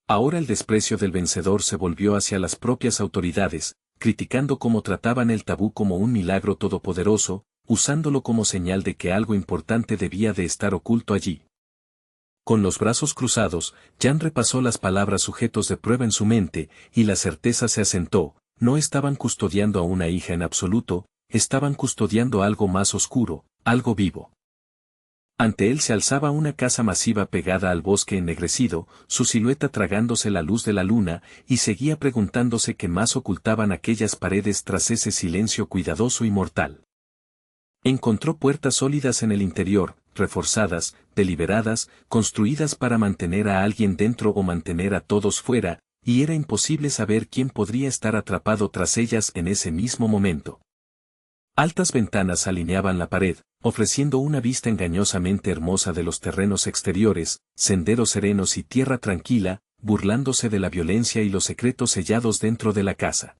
Ahora el desprecio del vencedor se volvió hacia las propias autoridades, criticando cómo trataban el tabú como un milagro todopoderoso, usándolo como señal de que algo importante debía de estar oculto allí. Con los brazos cruzados, Jan repasó las palabras sujetos de prueba en su mente, y la certeza se asentó: no estaban custodiando a una hija en absoluto, estaban custodiando algo más oscuro, algo vivo. Ante él se alzaba una casa masiva pegada al bosque ennegrecido, su silueta tragándose la luz de la luna, y seguía preguntándose qué más ocultaban aquellas paredes tras ese silencio cuidadoso y mortal. Encontró puertas sólidas en el interior, reforzadas, deliberadas, construidas para mantener a alguien dentro o mantener a todos fuera, y era imposible saber quién podría estar atrapado tras ellas en ese mismo momento. Altas ventanas alineaban la pared, ofreciendo una vista engañosamente hermosa de los terrenos exteriores, senderos serenos y tierra tranquila, burlándose de la violencia y los secretos sellados dentro de la casa.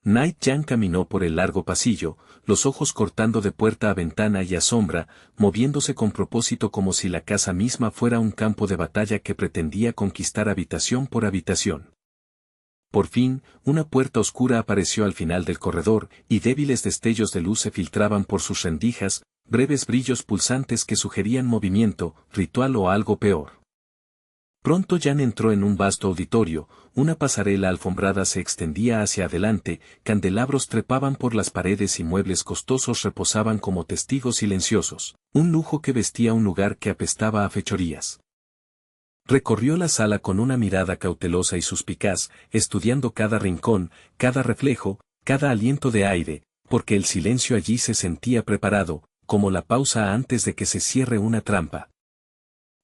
Night Jan caminó por el largo pasillo, los ojos cortando de puerta a ventana y a sombra, moviéndose con propósito como si la casa misma fuera un campo de batalla que pretendía conquistar habitación por habitación. Por fin, una puerta oscura apareció al final del corredor, y débiles destellos de luz se filtraban por sus rendijas, breves brillos pulsantes que sugerían movimiento, ritual o algo peor. Pronto Jan entró en un vasto auditorio, una pasarela alfombrada se extendía hacia adelante, candelabros trepaban por las paredes y muebles costosos reposaban como testigos silenciosos, un lujo que vestía un lugar que apestaba a fechorías. Recorrió la sala con una mirada cautelosa y suspicaz, estudiando cada rincón, cada reflejo, cada aliento de aire, porque el silencio allí se sentía preparado, como la pausa antes de que se cierre una trampa.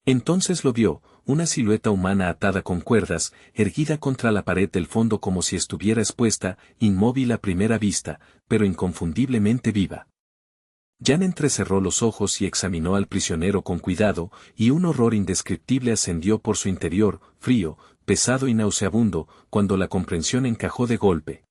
Entonces lo vio, una silueta humana atada con cuerdas, erguida contra la pared del fondo como si estuviera expuesta, inmóvil a primera vista, pero inconfundiblemente viva. Jan entrecerró los ojos y examinó al prisionero con cuidado, y un horror indescriptible ascendió por su interior, frío, pesado y nauseabundo, cuando la comprensión encajó de golpe.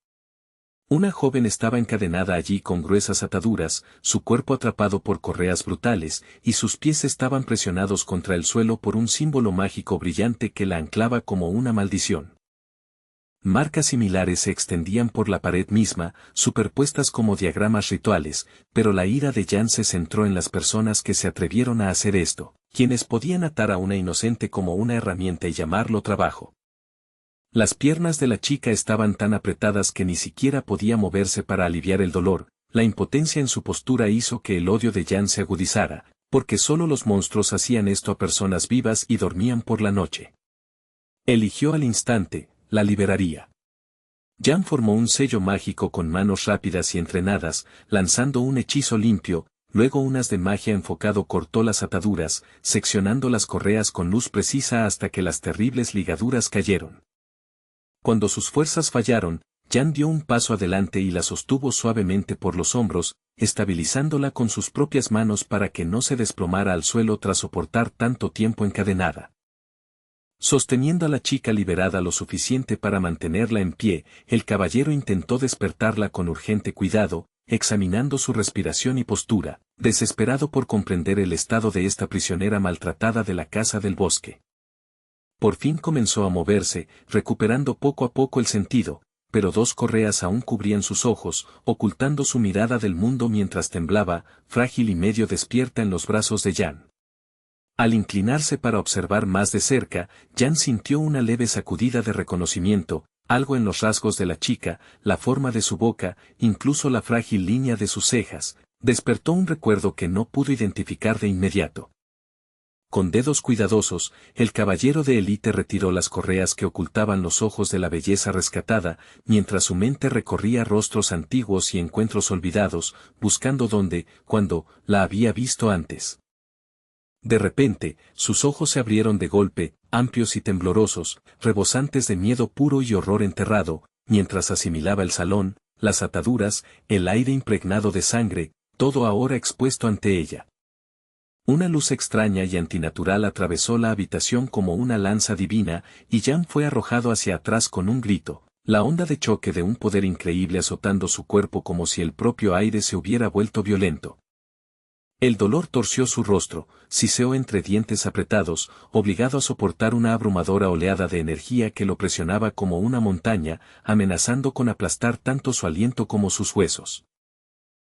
Una joven estaba encadenada allí con gruesas ataduras, su cuerpo atrapado por correas brutales, y sus pies estaban presionados contra el suelo por un símbolo mágico brillante que la anclaba como una maldición. Marcas similares se extendían por la pared misma, superpuestas como diagramas rituales, pero la ira de Jan se centró en las personas que se atrevieron a hacer esto, quienes podían atar a una inocente como una herramienta y llamarlo trabajo. Las piernas de la chica estaban tan apretadas que ni siquiera podía moverse para aliviar el dolor, la impotencia en su postura hizo que el odio de Jan se agudizara, porque solo los monstruos hacían esto a personas vivas y dormían por la noche. Eligió al instante, la liberaría. Jan formó un sello mágico con manos rápidas y entrenadas, lanzando un hechizo limpio, luego unas de magia enfocado cortó las ataduras, seccionando las correas con luz precisa hasta que las terribles ligaduras cayeron. Cuando sus fuerzas fallaron, Jan dio un paso adelante y la sostuvo suavemente por los hombros, estabilizándola con sus propias manos para que no se desplomara al suelo tras soportar tanto tiempo encadenada. Sosteniendo a la chica liberada lo suficiente para mantenerla en pie, el caballero intentó despertarla con urgente cuidado, examinando su respiración y postura, desesperado por comprender el estado de esta prisionera maltratada de la casa del bosque. Por fin comenzó a moverse, recuperando poco a poco el sentido, pero dos correas aún cubrían sus ojos, ocultando su mirada del mundo mientras temblaba, frágil y medio despierta en los brazos de Jan. Al inclinarse para observar más de cerca, Jan sintió una leve sacudida de reconocimiento, algo en los rasgos de la chica, la forma de su boca, incluso la frágil línea de sus cejas, despertó un recuerdo que no pudo identificar de inmediato. Con dedos cuidadosos, el caballero de élite retiró las correas que ocultaban los ojos de la belleza rescatada, mientras su mente recorría rostros antiguos y encuentros olvidados, buscando dónde, cuándo, la había visto antes. De repente, sus ojos se abrieron de golpe, amplios y temblorosos, rebosantes de miedo puro y horror enterrado, mientras asimilaba el salón, las ataduras, el aire impregnado de sangre, todo ahora expuesto ante ella. Una luz extraña y antinatural atravesó la habitación como una lanza divina, y Jan fue arrojado hacia atrás con un grito, la onda de choque de un poder increíble azotando su cuerpo como si el propio aire se hubiera vuelto violento. El dolor torció su rostro, siseó entre dientes apretados, obligado a soportar una abrumadora oleada de energía que lo presionaba como una montaña, amenazando con aplastar tanto su aliento como sus huesos.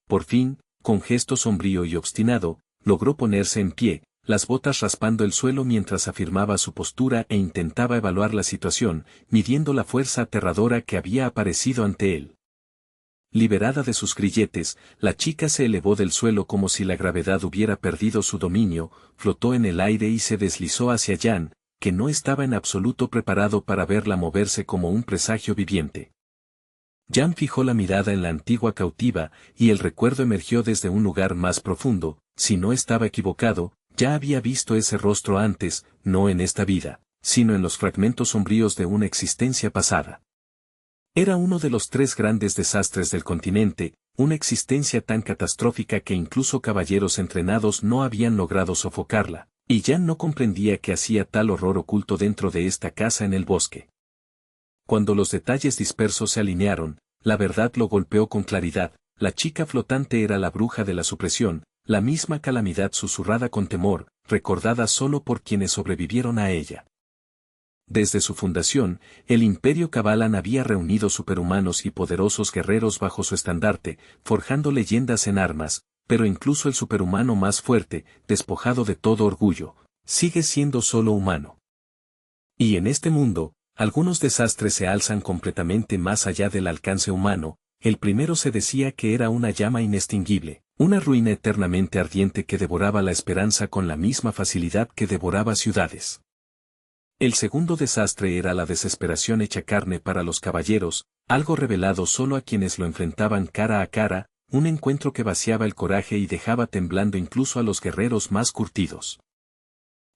Por fin, con gesto sombrío y obstinado, logró ponerse en pie, las botas raspando el suelo mientras afirmaba su postura e intentaba evaluar la situación, midiendo la fuerza aterradora que había aparecido ante él. Liberada de sus grilletes, la chica se elevó del suelo como si la gravedad hubiera perdido su dominio, flotó en el aire y se deslizó hacia Jan, que no estaba en absoluto preparado para verla moverse como un presagio viviente. Jan fijó la mirada en la antigua cautiva, y el recuerdo emergió desde un lugar más profundo. Si no estaba equivocado, ya había visto ese rostro antes, no en esta vida, sino en los fragmentos sombríos de una existencia pasada. Era uno de los 3 grandes desastres del continente, una existencia tan catastrófica que incluso caballeros entrenados no habían logrado sofocarla, y Jan no comprendía qué hacía tal horror oculto dentro de esta casa en el bosque. Cuando los detalles dispersos se alinearon, la verdad lo golpeó con claridad. La chica flotante era la bruja de la supresión, la misma calamidad susurrada con temor, recordada solo por quienes sobrevivieron a ella. Desde su fundación, el Imperio Kabalan había reunido superhumanos y poderosos guerreros bajo su estandarte, forjando leyendas en armas, pero incluso el superhumano más fuerte, despojado de todo orgullo, sigue siendo solo humano. Y en este mundo, algunos desastres se alzan completamente más allá del alcance humano. El primero se decía que era una llama inextinguible, una ruina eternamente ardiente que devoraba la esperanza con la misma facilidad que devoraba ciudades. El segundo desastre era la desesperación hecha carne para los caballeros, algo revelado solo a quienes lo enfrentaban cara a cara, un encuentro que vaciaba el coraje y dejaba temblando incluso a los guerreros más curtidos.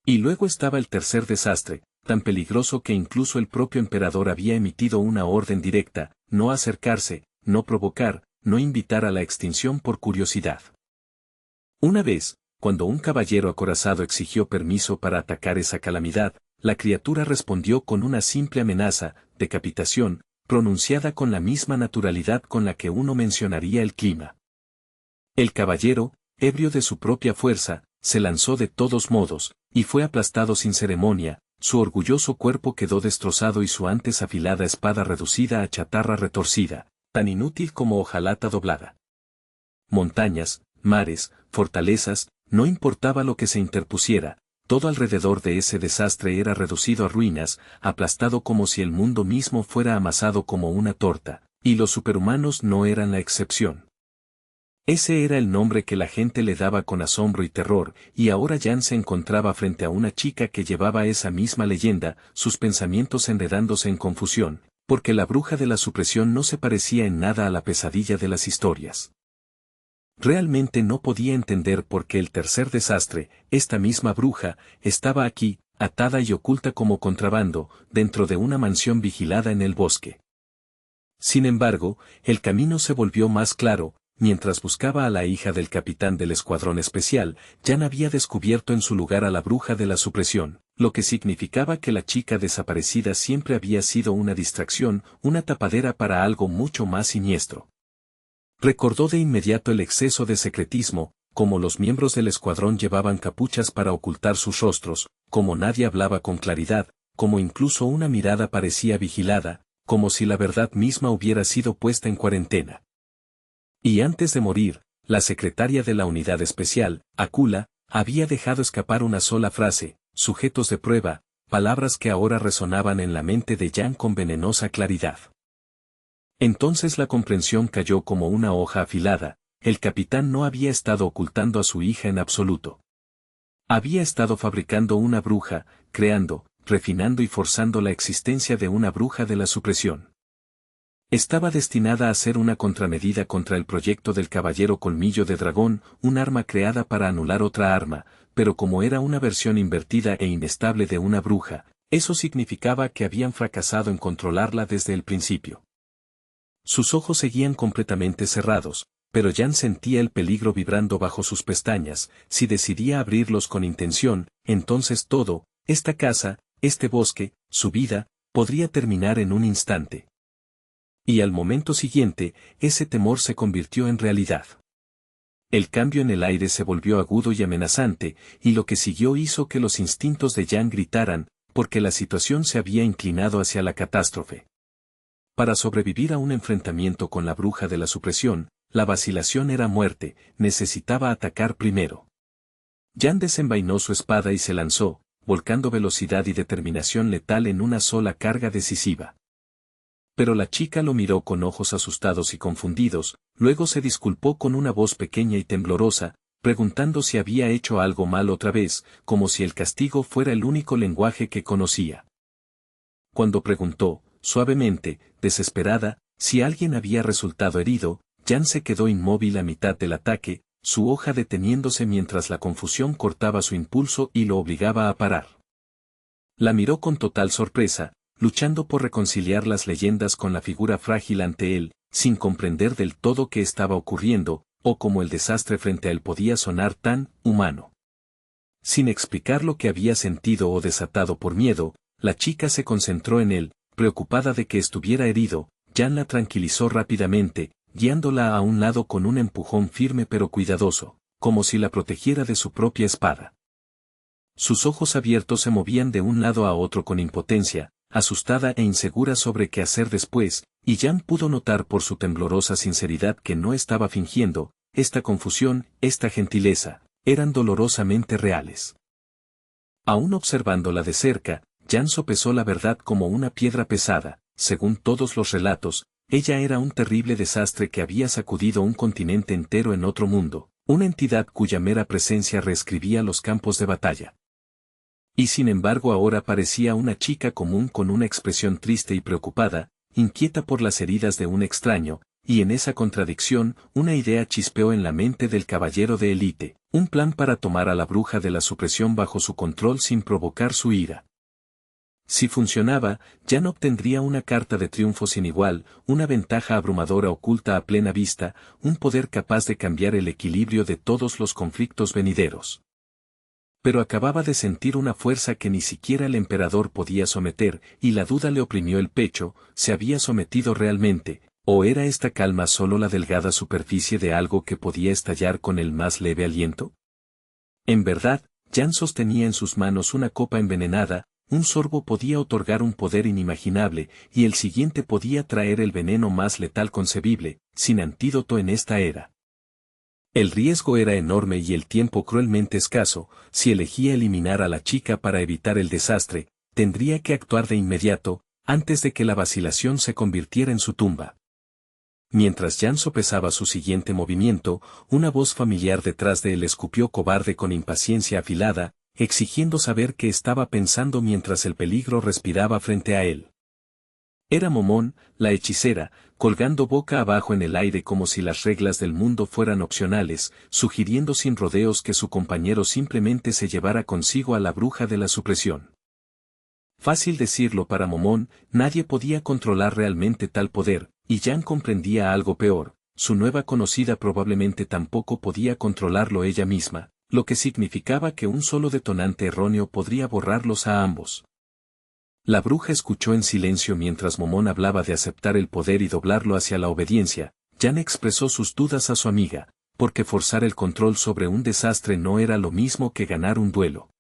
Y luego estaba el tercer desastre, tan peligroso que incluso el propio emperador había emitido una orden directa: no acercarse, no provocar, no invitar a la extinción por curiosidad. Una vez, cuando un caballero acorazado exigió permiso para atacar esa calamidad, la criatura respondió con una simple amenaza: decapitación, pronunciada con la misma naturalidad con la que uno mencionaría el clima. El caballero, ebrio de su propia fuerza, se lanzó de todos modos, y fue aplastado sin ceremonia. Su orgulloso cuerpo quedó destrozado y su antes afilada espada reducida a chatarra retorcida, tan inútil como hojalata doblada. Montañas, mares, fortalezas, no importaba lo que se interpusiera, todo alrededor de ese desastre era reducido a ruinas, aplastado como si el mundo mismo fuera amasado como una torta, y los superhumanos no eran la excepción. Ese era el nombre que la gente le daba con asombro y terror, y ahora Jan se encontraba frente a una chica que llevaba esa misma leyenda, sus pensamientos enredándose en confusión, porque la bruja de la supresión no se parecía en nada a la pesadilla de las historias. Realmente no podía entender por qué el tercer desastre, esta misma bruja, estaba aquí, atada y oculta como contrabando, dentro de una mansión vigilada en el bosque. Sin embargo, el camino se volvió más claro. Mientras buscaba a la hija del capitán del escuadrón especial, Jan había descubierto en su lugar a la bruja de la supresión, lo que significaba que la chica desaparecida siempre había sido una distracción, una tapadera para algo mucho más siniestro. Recordó de inmediato el exceso de secretismo, como los miembros del escuadrón llevaban capuchas para ocultar sus rostros, como nadie hablaba con claridad, como incluso una mirada parecía vigilada, como si la verdad misma hubiera sido puesta en cuarentena. Y antes de morir, la secretaria de la unidad especial, Akula, había dejado escapar una sola frase: sujetos de prueba, palabras que ahora resonaban en la mente de Jan con venenosa claridad. Entonces la comprensión cayó como una hoja afilada. El capitán no había estado ocultando a su hija en absoluto. Había estado fabricando una bruja, creando, refinando y forzando la existencia de una bruja de la supresión. Estaba destinada a ser una contramedida contra el proyecto del caballero Colmillo de Dragón, un arma creada para anular otra arma, pero como era una versión invertida e inestable de una bruja, eso significaba que habían fracasado en controlarla desde el principio. Sus ojos seguían completamente cerrados, pero Jan sentía el peligro vibrando bajo sus pestañas. Si decidía abrirlos con intención, entonces todo, esta casa, este bosque, su vida, podría terminar en un instante. Y al momento siguiente, ese temor se convirtió en realidad. El cambio en el aire se volvió agudo y amenazante, y lo que siguió hizo que los instintos de Jan gritaran, porque la situación se había inclinado hacia la catástrofe. Para sobrevivir a un enfrentamiento con la bruja de la supresión, la vacilación era muerte, necesitaba atacar primero. Jan desenvainó su espada y se lanzó, volcando velocidad y determinación letal en una sola carga decisiva. Pero la chica lo miró con ojos asustados y confundidos, luego se disculpó con una voz pequeña y temblorosa, preguntando si había hecho algo mal otra vez, como si el castigo fuera el único lenguaje que conocía. Cuando preguntó, suavemente, desesperada, si alguien había resultado herido, Jan se quedó inmóvil a mitad del ataque, su hoja deteniéndose mientras la confusión cortaba su impulso y lo obligaba a parar. La miró con total sorpresa, luchando por reconciliar las leyendas con la figura frágil ante él, sin comprender del todo qué estaba ocurriendo, o cómo el desastre frente a él podía sonar tan humano. Sin explicar lo que había sentido o desatado por miedo, la chica se concentró en él, preocupada de que estuviera herido. Jan la tranquilizó rápidamente, guiándola a un lado con un empujón firme pero cuidadoso, como si la protegiera de su propia espada. Sus ojos abiertos se movían de un lado a otro con impotencia, asustada e insegura sobre qué hacer después, y Jan pudo notar por su temblorosa sinceridad que no estaba fingiendo. Esta confusión, esta gentileza, eran dolorosamente reales. Aún observándola de cerca, Jan sopesó la verdad como una piedra pesada. Según todos los relatos, ella era un terrible desastre que había sacudido un continente entero en otro mundo, una entidad cuya mera presencia reescribía los campos de batalla. Y sin embargo ahora parecía una chica común con una expresión triste y preocupada, inquieta por las heridas de un extraño, y en esa contradicción, una idea chispeó en la mente del caballero de élite, un plan para tomar a la bruja de la supresión bajo su control sin provocar su ira. Si funcionaba, Jan obtendría una carta de triunfo sin igual, una ventaja abrumadora oculta a plena vista, un poder capaz de cambiar el equilibrio de todos los conflictos venideros. Pero acababa de sentir una fuerza que ni siquiera el emperador podía someter, y la duda le oprimió el pecho. ¿Se había sometido realmente, o era esta calma solo la delgada superficie de algo que podía estallar con el más leve aliento? En verdad, Jan sostenía en sus manos una copa envenenada. Un sorbo podía otorgar un poder inimaginable, y el siguiente podía traer el veneno más letal concebible, sin antídoto en esta era. El riesgo era enorme y el tiempo cruelmente escaso. Si elegía eliminar a la chica para evitar el desastre, tendría que actuar de inmediato, antes de que la vacilación se convirtiera en su tumba. Mientras Jan sopesaba su siguiente movimiento, una voz familiar detrás de él escupió cobarde con impaciencia afilada, exigiendo saber qué estaba pensando mientras el peligro respiraba frente a él. Era Momón, la hechicera, colgando boca abajo en el aire como si las reglas del mundo fueran opcionales, sugiriendo sin rodeos que su compañero simplemente se llevara consigo a la bruja de la supresión. Fácil decirlo para Momón, nadie podía controlar realmente tal poder, y Jan comprendía algo peor, su nueva conocida probablemente tampoco podía controlarlo ella misma, lo que significaba que un solo detonante erróneo podría borrarlos a ambos. La bruja escuchó en silencio mientras Momón hablaba de aceptar el poder y doblarlo hacia la obediencia. Jan expresó sus dudas a su amiga, porque forzar el control sobre un desastre no era lo mismo que ganar un duelo.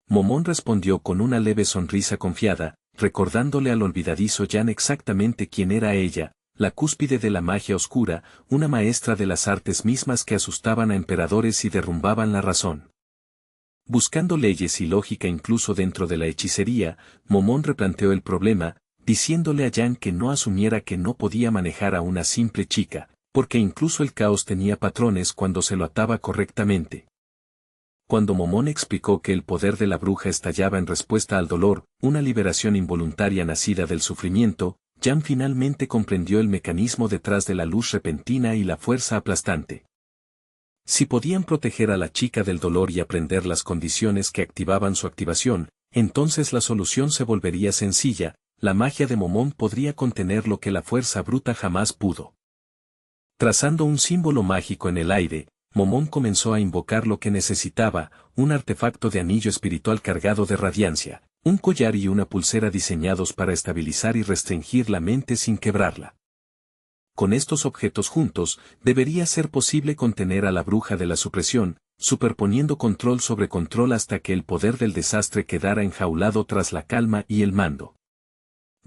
Momón respondió con una leve sonrisa confiada, recordándole al olvidadizo Jan exactamente quién era ella, la cúspide de la magia oscura, una maestra de las artes mismas que asustaban a emperadores y derrumbaban la razón. Buscando leyes y lógica incluso dentro de la hechicería, Momón replanteó el problema, diciéndole a Jan que no asumiera que no podía manejar a una simple chica, porque incluso el caos tenía patrones cuando se lo ataba correctamente. Cuando Momón explicó que el poder de la bruja estallaba en respuesta al dolor, una liberación involuntaria nacida del sufrimiento, Jan finalmente comprendió el mecanismo detrás de la luz repentina y la fuerza aplastante. Si podían proteger a la chica del dolor y aprender las condiciones que activaban su activación, entonces la solución se volvería sencilla, la magia de Momón podría contener lo que la fuerza bruta jamás pudo. Trazando un símbolo mágico en el aire, Momón comenzó a invocar lo que necesitaba, un artefacto de anillo espiritual cargado de radiancia, un collar y una pulsera diseñados para estabilizar y restringir la mente sin quebrarla. con estos objetos juntos, debería ser posible contener a la bruja de la supresión, superponiendo control sobre control hasta que el poder del desastre quedara enjaulado tras la calma y el mando.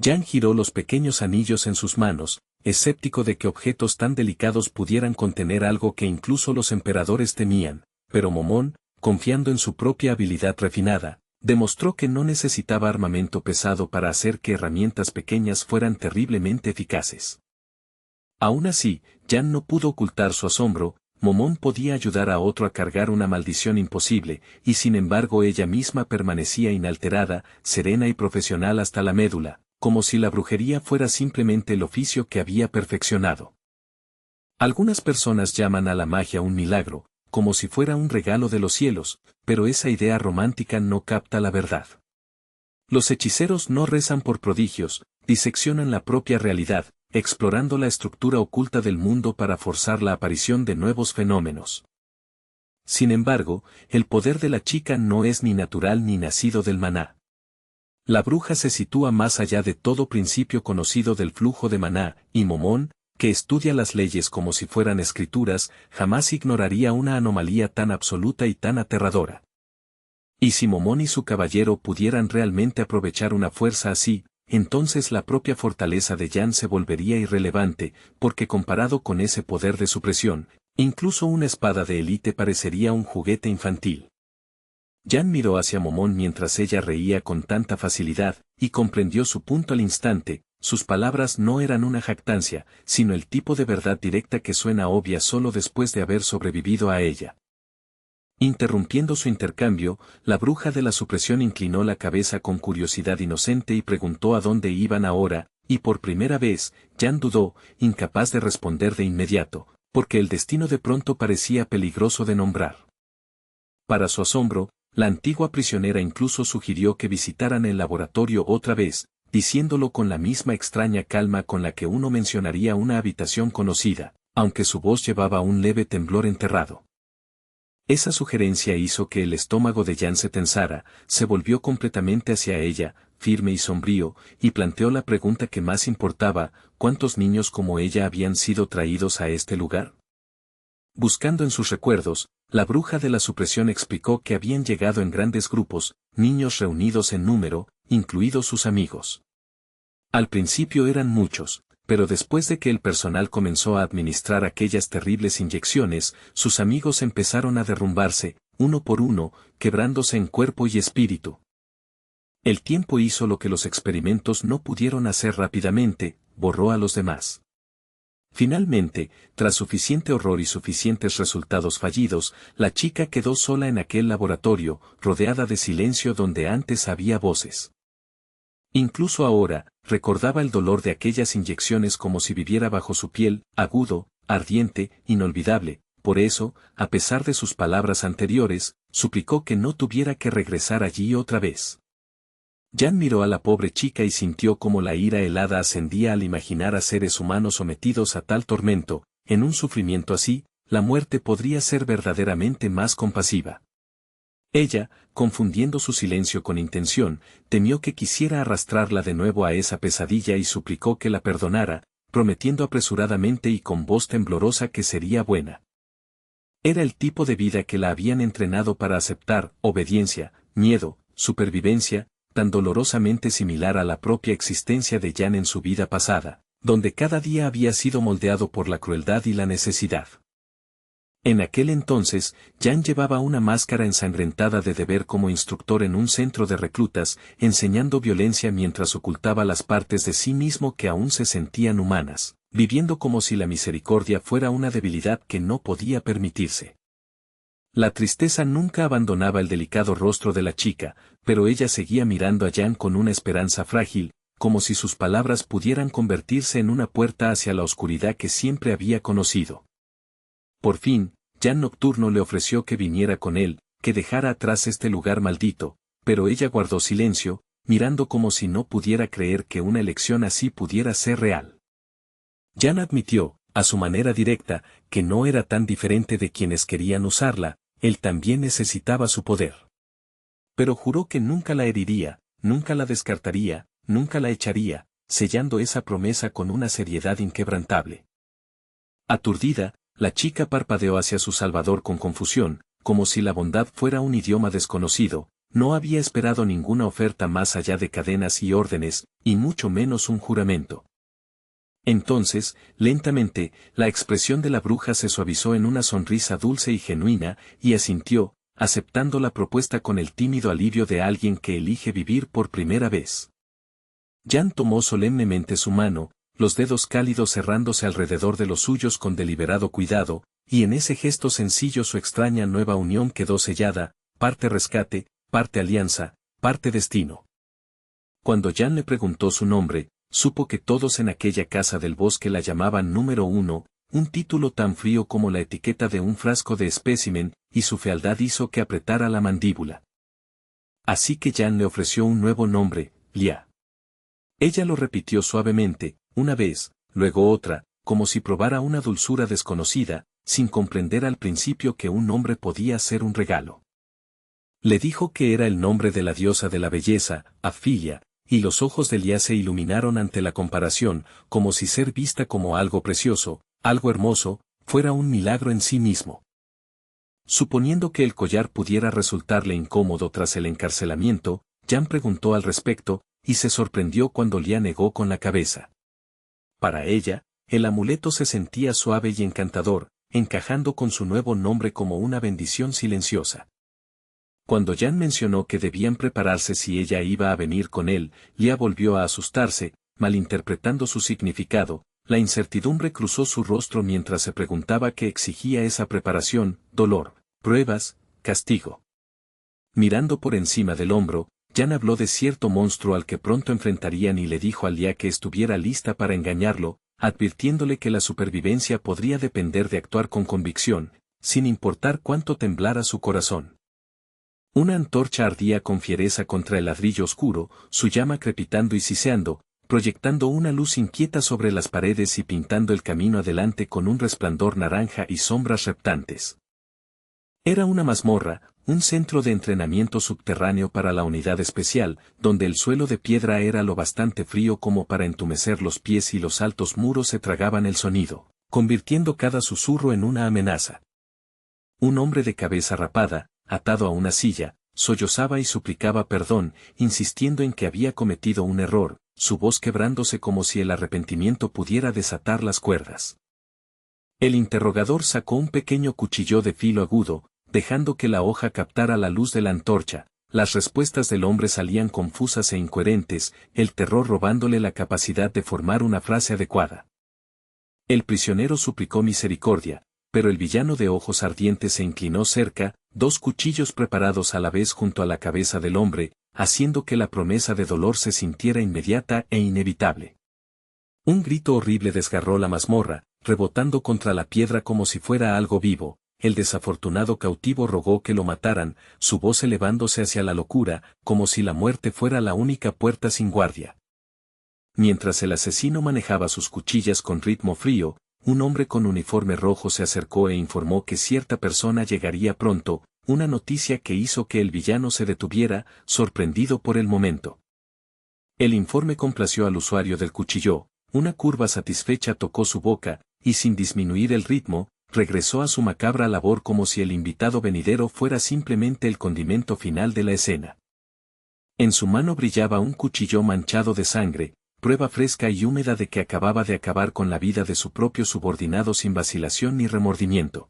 Jan giró los pequeños anillos en sus manos, escéptico de que objetos tan delicados pudieran contener algo que incluso los emperadores temían, pero Momón, confiando en su propia habilidad refinada, demostró que no necesitaba armamento pesado para hacer que herramientas pequeñas fueran terriblemente eficaces. Aún así, Jan no pudo ocultar su asombro. Momón podía ayudar a otro a cargar una maldición imposible, y sin embargo ella misma permanecía inalterada, serena y profesional hasta la médula, como si la brujería fuera simplemente el oficio que había perfeccionado. Algunas personas llaman a la magia un milagro, como si fuera un regalo de los cielos, pero esa idea romántica no capta la verdad. Los hechiceros no rezan por prodigios, diseccionan la propia realidad, explorando la estructura oculta del mundo para forzar la aparición de nuevos fenómenos. Sin embargo, el poder de la chica no es ni natural ni nacido del maná. La bruja se sitúa más allá de todo principio conocido del flujo de maná, y Momón, que estudia las leyes como si fueran escrituras, jamás ignoraría una anomalía tan absoluta y tan aterradora. Y si Momón y su caballero pudieran realmente aprovechar una fuerza así, entonces la propia fortaleza de Jan se volvería irrelevante, porque comparado con ese poder de supresión, incluso una espada de élite parecería un juguete infantil. Jan miró hacia Momón mientras ella reía con tanta facilidad, y comprendió su punto al instante. Sus palabras no eran una jactancia, sino el tipo de verdad directa que suena obvia solo después de haber sobrevivido a ella. Interrumpiendo su intercambio, la bruja de la supresión inclinó la cabeza con curiosidad inocente y preguntó a dónde iban ahora, y por primera vez, Jan dudó, incapaz de responder de inmediato, porque el destino de pronto parecía peligroso de nombrar. Para su asombro, la antigua prisionera incluso sugirió que visitaran el laboratorio otra vez, diciéndolo con la misma extraña calma con la que uno mencionaría una habitación conocida, aunque su voz llevaba un leve temblor enterrado. Esa sugerencia hizo que el estómago de Jan se tensara, se volvió completamente hacia ella, firme y sombrío, y planteó la pregunta que más importaba: ¿cuántos niños como ella habían sido traídos a este lugar? Buscando en sus recuerdos, la bruja de la supresión explicó que habían llegado en grandes grupos, niños reunidos en número, incluidos sus amigos. Al principio eran muchos, pero después de que el personal comenzó a administrar aquellas terribles inyecciones, sus amigos empezaron a derrumbarse, uno por uno, quebrándose en cuerpo y espíritu. El tiempo hizo lo que los experimentos no pudieron hacer rápidamente: borró a los demás. Finalmente, tras suficiente horror y suficientes resultados fallidos, la chica quedó sola en aquel laboratorio, rodeada de silencio donde antes había voces. Incluso ahora, recordaba el dolor de aquellas inyecciones como si viviera bajo su piel, agudo, ardiente, inolvidable. Por eso, a pesar de sus palabras anteriores, suplicó que no tuviera que regresar allí otra vez. Jan miró a la pobre chica y sintió como la ira helada ascendía al imaginar a seres humanos sometidos a tal tormento. En un sufrimiento así, la muerte podría ser verdaderamente más compasiva. Ella, confundiendo su silencio con intención, temió que quisiera arrastrarla de nuevo a esa pesadilla y suplicó que la perdonara, prometiendo apresuradamente y con voz temblorosa que sería buena. Era el tipo de vida que la habían entrenado para aceptar: obediencia, miedo, supervivencia, tan dolorosamente similar a la propia existencia de Jan en su vida pasada, donde cada día había sido moldeado por la crueldad y la necesidad. En aquel entonces, Jan llevaba una máscara ensangrentada de deber como instructor en un centro de reclutas, enseñando violencia mientras ocultaba las partes de sí mismo que aún se sentían humanas, viviendo como si la misericordia fuera una debilidad que no podía permitirse. La tristeza nunca abandonaba el delicado rostro de la chica, pero ella seguía mirando a Jan con una esperanza frágil, como si sus palabras pudieran convertirse en una puerta hacia la oscuridad que siempre había conocido. Por fin, Jan Nocturno le ofreció que viniera con él, que dejara atrás este lugar maldito, pero ella guardó silencio, mirando como si no pudiera creer que una elección así pudiera ser real. Jan admitió, a su manera directa, que no era tan diferente de quienes querían usarla. Él también necesitaba su poder. Pero juró que nunca la heriría, nunca la descartaría, nunca la echaría, sellando esa promesa con una seriedad inquebrantable. Aturdida, la chica parpadeó hacia su salvador con confusión, como si la bondad fuera un idioma desconocido. No había esperado ninguna oferta más allá de cadenas y órdenes, y mucho menos un juramento. Entonces, lentamente, la expresión de la bruja se suavizó en una sonrisa dulce y genuina, y asintió, aceptando la propuesta con el tímido alivio de alguien que elige vivir por primera vez. Jan tomó solemnemente su mano, los dedos cálidos cerrándose alrededor de los suyos con deliberado cuidado, y en ese gesto sencillo su extraña nueva unión quedó sellada, parte rescate, parte alianza, parte destino. Cuando Jan le preguntó su nombre, supo que todos en aquella casa del bosque la llamaban número 1, un título tan frío como la etiqueta de un frasco de espécimen, y su fealdad hizo que apretara la mandíbula. Así que Jan le ofreció un nuevo nombre, Lia. Ella lo repitió suavemente, una vez, luego otra, como si probara una dulzura desconocida, sin comprender al principio que un nombre podía ser un regalo. Le dijo que era el nombre de la diosa de la belleza, Afilia, y los ojos de Lia se iluminaron ante la comparación, como si ser vista como algo precioso, algo hermoso, fuera un milagro en sí mismo. Suponiendo que el collar pudiera resultarle incómodo tras el encarcelamiento, Jan preguntó al respecto, y se sorprendió cuando Lia negó con la cabeza. Para ella, el amuleto se sentía suave y encantador, encajando con su nuevo nombre como una bendición silenciosa. Cuando Jan mencionó que debían prepararse si ella iba a venir con él, Lia volvió a asustarse, malinterpretando su significado. La incertidumbre cruzó su rostro mientras se preguntaba qué exigía esa preparación: dolor, pruebas, castigo. Mirando por encima del hombro, Jan habló de cierto monstruo al que pronto enfrentarían y le dijo a Lia que estuviera lista para engañarlo, advirtiéndole que la supervivencia podría depender de actuar con convicción, sin importar cuánto temblara su corazón. Una antorcha ardía con fiereza contra el ladrillo oscuro, su llama crepitando y siseando, proyectando una luz inquieta sobre las paredes y pintando el camino adelante con un resplandor naranja y sombras reptantes. Era una mazmorra, un centro de entrenamiento subterráneo para la unidad especial, donde el suelo de piedra era lo bastante frío como para entumecer los pies y los altos muros se tragaban el sonido, convirtiendo cada susurro en una amenaza. Un hombre de cabeza rapada, atado a una silla, sollozaba y suplicaba perdón, insistiendo en que había cometido un error, su voz quebrándose como si el arrepentimiento pudiera desatar las cuerdas. El interrogador sacó un pequeño cuchillo de filo agudo, dejando que la hoja captara la luz de la antorcha. Las respuestas del hombre salían confusas e incoherentes, el terror robándole la capacidad de formar una frase adecuada. El prisionero suplicó misericordia, pero el villano de ojos ardientes se inclinó cerca, dos cuchillos preparados a la vez junto a la cabeza del hombre, haciendo que la promesa de dolor se sintiera inmediata e inevitable. Un grito horrible desgarró la mazmorra, rebotando contra la piedra como si fuera algo vivo. El desafortunado cautivo rogó que lo mataran, su voz elevándose hacia la locura, como si la muerte fuera la única puerta sin guardia. Mientras el asesino manejaba sus cuchillas con ritmo frío, un hombre con uniforme rojo se acercó e informó que cierta persona llegaría pronto, una noticia que hizo que el villano se detuviera, sorprendido por el momento. El informe complació al usuario del cuchillo, una curva satisfecha tocó su boca, y sin disminuir el ritmo, regresó a su macabra labor como si el invitado venidero fuera simplemente el condimento final de la escena. En su mano brillaba un cuchillo manchado de sangre, prueba fresca y húmeda de que acababa de acabar con la vida de su propio subordinado sin vacilación ni remordimiento.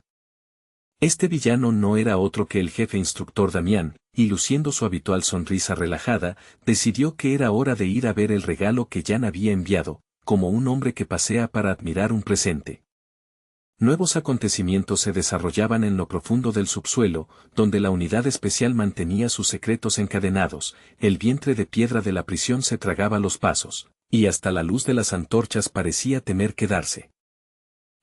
Este villano no era otro que el jefe instructor Damián, y luciendo su habitual sonrisa relajada, decidió que era hora de ir a ver el regalo que Jan había enviado, como un hombre que pasea para admirar un presente. Nuevos acontecimientos se desarrollaban en lo profundo del subsuelo, donde la unidad especial mantenía sus secretos encadenados, el vientre de piedra de la prisión se tragaba los pasos, y hasta la luz de las antorchas parecía temer quedarse.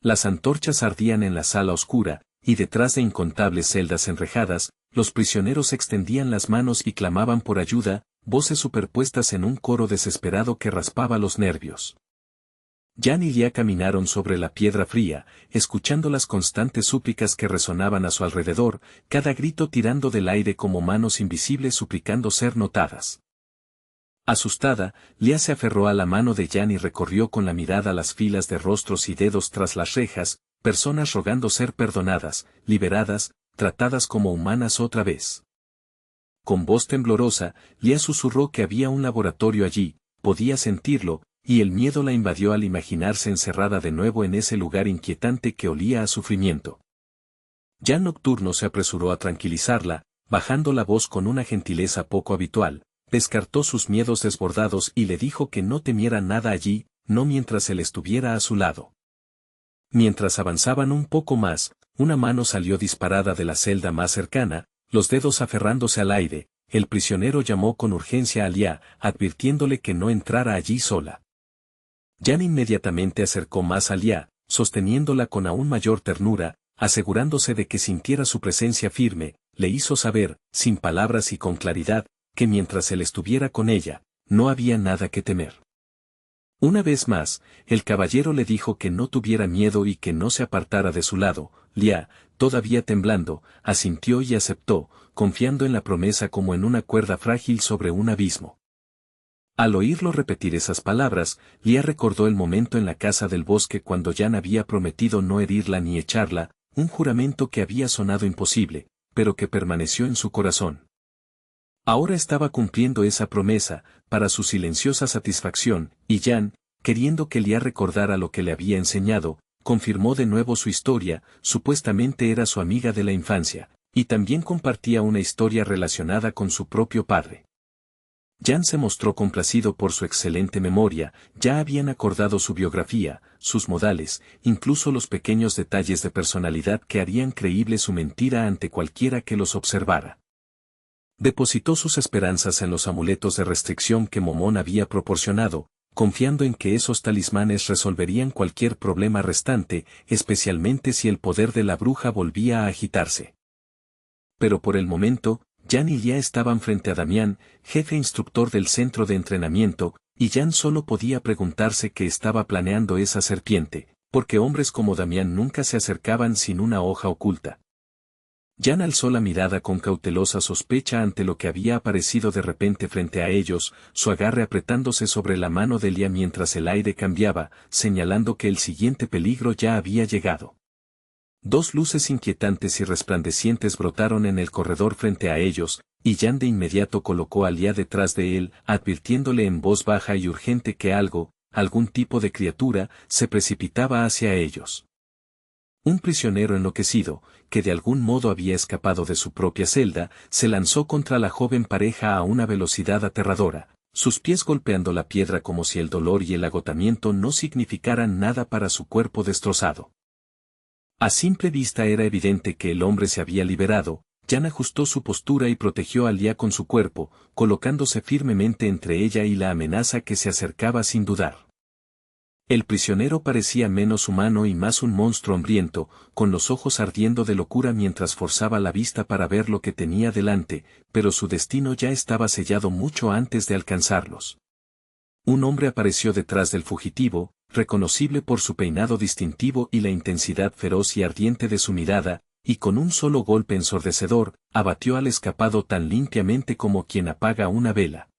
Las antorchas ardían en la sala oscura, y detrás de incontables celdas enrejadas, los prisioneros extendían las manos y clamaban por ayuda, voces superpuestas en un coro desesperado que raspaba los nervios. Jan y Lia caminaron sobre la piedra fría, escuchando las constantes súplicas que resonaban a su alrededor, cada grito tirando del aire como manos invisibles suplicando ser notadas. Asustada, Lia se aferró a la mano de Jan y recorrió con la mirada las filas de rostros y dedos tras las rejas, personas rogando ser perdonadas, liberadas, tratadas como humanas otra vez. Con voz temblorosa, Lia susurró que había un laboratorio allí, podía sentirlo, y el miedo la invadió al imaginarse encerrada de nuevo en ese lugar inquietante que olía a sufrimiento. Jan Nocturno se apresuró a tranquilizarla, bajando la voz con una gentileza poco habitual, descartó sus miedos desbordados y le dijo que no temiera nada allí, no mientras él estuviera a su lado. Mientras avanzaban un poco más, una mano salió disparada de la celda más cercana, los dedos aferrándose al aire, el prisionero llamó con urgencia a Lia, advirtiéndole que no entrara allí sola. Jan inmediatamente acercó más a Lia, sosteniéndola con aún mayor ternura, asegurándose de que sintiera su presencia firme, le hizo saber, sin palabras y con claridad, que mientras él estuviera con ella, no había nada que temer. Una vez más, el caballero le dijo que no tuviera miedo y que no se apartara de su lado. Lia, todavía temblando, asintió y aceptó, confiando en la promesa como en una cuerda frágil sobre un abismo. Al oírlo repetir esas palabras, Lia recordó el momento en la casa del bosque cuando Jan había prometido no herirla ni echarla, un juramento que había sonado imposible, pero que permaneció en su corazón. Ahora estaba cumpliendo esa promesa, para su silenciosa satisfacción, y Jan, queriendo que Lia recordara lo que le había enseñado, confirmó de nuevo su historia, supuestamente era su amiga de la infancia, y también compartía una historia relacionada con su propio padre. Jan se mostró complacido por su excelente memoria, ya habían acordado su biografía, sus modales, incluso los pequeños detalles de personalidad que harían creíble su mentira ante cualquiera que los observara. Depositó sus esperanzas en los amuletos de restricción que Momón había proporcionado, confiando en que esos talismanes resolverían cualquier problema restante, especialmente si el poder de la bruja volvía a agitarse. Pero por el momento, Jan y Lia estaban frente a Damián, jefe instructor del centro de entrenamiento, y Jan solo podía preguntarse qué estaba planeando esa serpiente, porque hombres como Damián nunca se acercaban sin una hoja oculta. Jan alzó la mirada con cautelosa sospecha ante lo que había aparecido de repente frente a ellos, su agarre apretándose sobre la mano de Lia mientras el aire cambiaba, señalando que el siguiente peligro ya había llegado. Dos luces inquietantes y resplandecientes brotaron en el corredor frente a ellos, y Jan de inmediato colocó a Lia detrás de él, advirtiéndole en voz baja y urgente que algún tipo de criatura, se precipitaba hacia ellos. Un prisionero enloquecido, que de algún modo había escapado de su propia celda, se lanzó contra la joven pareja a una velocidad aterradora, sus pies golpeando la piedra como si el dolor y el agotamiento no significaran nada para su cuerpo destrozado. A simple vista era evidente que el hombre se había liberado. Jan ajustó su postura y protegió a Lia con su cuerpo, colocándose firmemente entre ella y la amenaza que se acercaba sin dudar. El prisionero parecía menos humano y más un monstruo hambriento, con los ojos ardiendo de locura mientras forzaba la vista para ver lo que tenía delante, pero su destino ya estaba sellado mucho antes de alcanzarlos. Un hombre apareció detrás del fugitivo, reconocible por su peinado distintivo y la intensidad feroz y ardiente de su mirada, y con un solo golpe ensordecedor, abatió al escapado tan limpiamente como quien apaga una vela.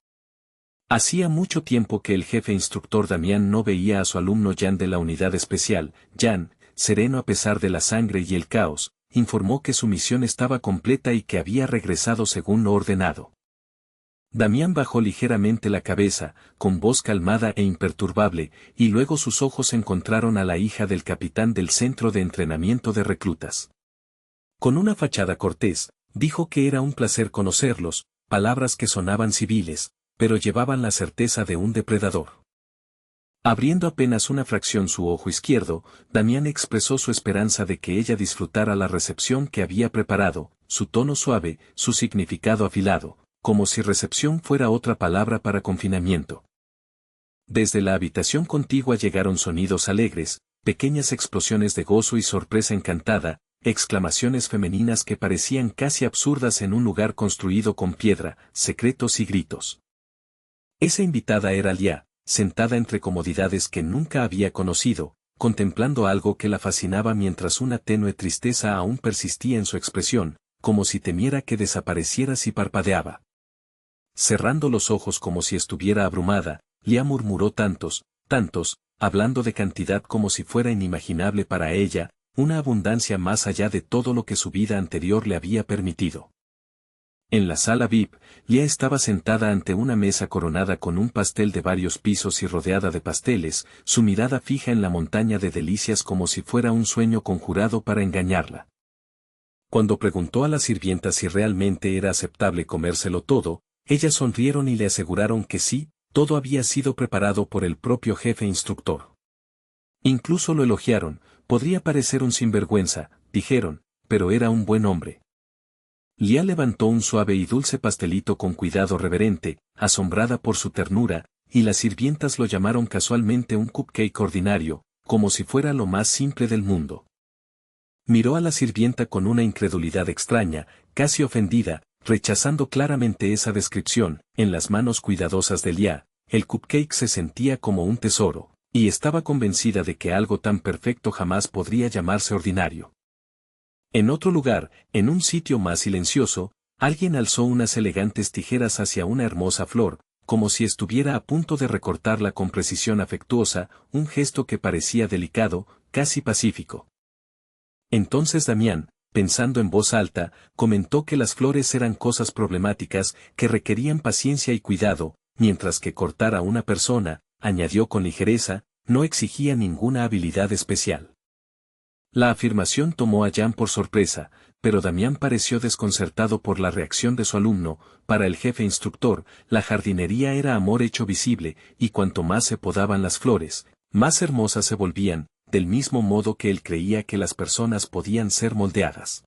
Hacía mucho tiempo que el jefe instructor Damián no veía a su alumno Jan de la unidad especial. Jan, sereno a pesar de la sangre y el caos, informó que su misión estaba completa y que había regresado según lo ordenado. Damián bajó ligeramente la cabeza, con voz calmada e imperturbable, y luego sus ojos encontraron a la hija del capitán del centro de entrenamiento de reclutas. Con una fachada cortés, dijo que era un placer conocerlos, palabras que sonaban civiles, pero llevaban la certeza de un depredador. Abriendo apenas una fracción su ojo izquierdo, Damián expresó su esperanza de que ella disfrutara la recepción que había preparado, su tono suave, su significado afilado, como si recepción fuera otra palabra para confinamiento. Desde la habitación contigua llegaron sonidos alegres, pequeñas explosiones de gozo y sorpresa encantada, exclamaciones femeninas que parecían casi absurdas en un lugar construido con piedra, secretos y gritos. Esa invitada era Lia, sentada entre comodidades que nunca había conocido, contemplando algo que la fascinaba mientras una tenue tristeza aún persistía en su expresión, como si temiera que desapareciera si parpadeaba. cerrando los ojos como si estuviera abrumada, Lia murmuró tantos, hablando de cantidad como si fuera inimaginable para ella, una abundancia más allá de todo lo que su vida anterior le había permitido. En la sala VIP, Lia estaba sentada ante una mesa coronada con un pastel de varios pisos y rodeada de pasteles, su mirada fija en la montaña de delicias como si fuera un sueño conjurado para engañarla. Cuando preguntó a la sirvienta si realmente era aceptable comérselo todo, ellas sonrieron y le aseguraron que sí, todo había sido preparado por el propio jefe instructor. Incluso lo elogiaron, podría parecer un sinvergüenza, dijeron, pero era un buen hombre. Lia levantó un suave y dulce pastelito con cuidado reverente, asombrada por su ternura, y las sirvientas lo llamaron casualmente un cupcake ordinario, como si fuera lo más simple del mundo. Miró a la sirvienta con una incredulidad extraña, casi ofendida, rechazando claramente esa descripción. En las manos cuidadosas de Lia, el cupcake se sentía como un tesoro, y estaba convencida de que algo tan perfecto jamás podría llamarse ordinario. En otro lugar, en un sitio más silencioso, alguien alzó unas elegantes tijeras hacia una hermosa flor, como si estuviera a punto de recortarla con precisión afectuosa, un gesto que parecía delicado, casi pacífico. Entonces Damián, pensando en voz alta, comentó que las flores eran cosas problemáticas que requerían paciencia y cuidado, mientras que cortar a una persona, añadió con ligereza, no exigía ninguna habilidad especial. La afirmación tomó a Jan por sorpresa, pero Damián pareció desconcertado por la reacción de su alumno. Para el jefe instructor, la jardinería era amor hecho visible, y cuanto más se podaban las flores, más hermosas se volvían, del mismo modo que él creía que las personas podían ser moldeadas.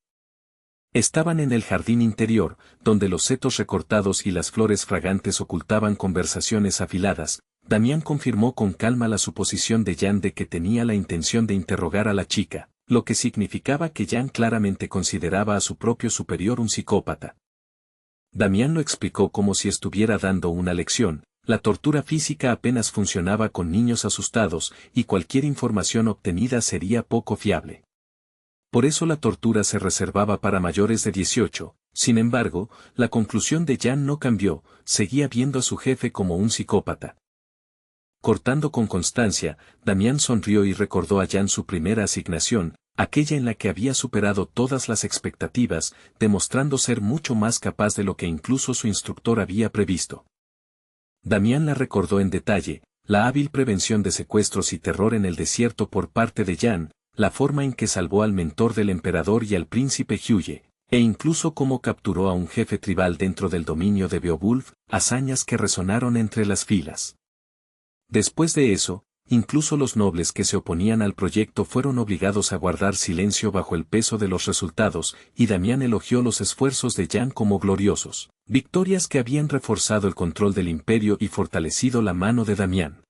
Estaban en el jardín interior, donde los setos recortados y las flores fragantes ocultaban conversaciones afiladas. Damián confirmó con calma la suposición de Jan de que tenía la intención de interrogar a la chica, lo que significaba que Jan claramente consideraba a su propio superior un psicópata. Damián lo explicó como si estuviera dando una lección. La tortura física apenas funcionaba con niños asustados, y cualquier información obtenida sería poco fiable. Por eso la tortura se reservaba para mayores de 18, sin embargo, la conclusión de Jan no cambió, seguía viendo a su jefe como un psicópata. Cortando con constancia, Damián sonrió y recordó a Jan su primera asignación, aquella en la que había superado todas las expectativas, demostrando ser mucho más capaz de lo que incluso su instructor había previsto. Damián la recordó en detalle, la hábil prevención de secuestros y terror en el desierto por parte de Jan, la forma en que salvó al mentor del emperador y al príncipe Huye, e incluso cómo capturó a un jefe tribal dentro del dominio de Beowulf, hazañas que resonaron entre las filas. Después de eso, incluso los nobles que se oponían al proyecto fueron obligados a guardar silencio bajo el peso de los resultados, y Damián elogió los esfuerzos de Jan como gloriosos, victorias que habían reforzado el control del imperio y fortalecido la mano de Damián.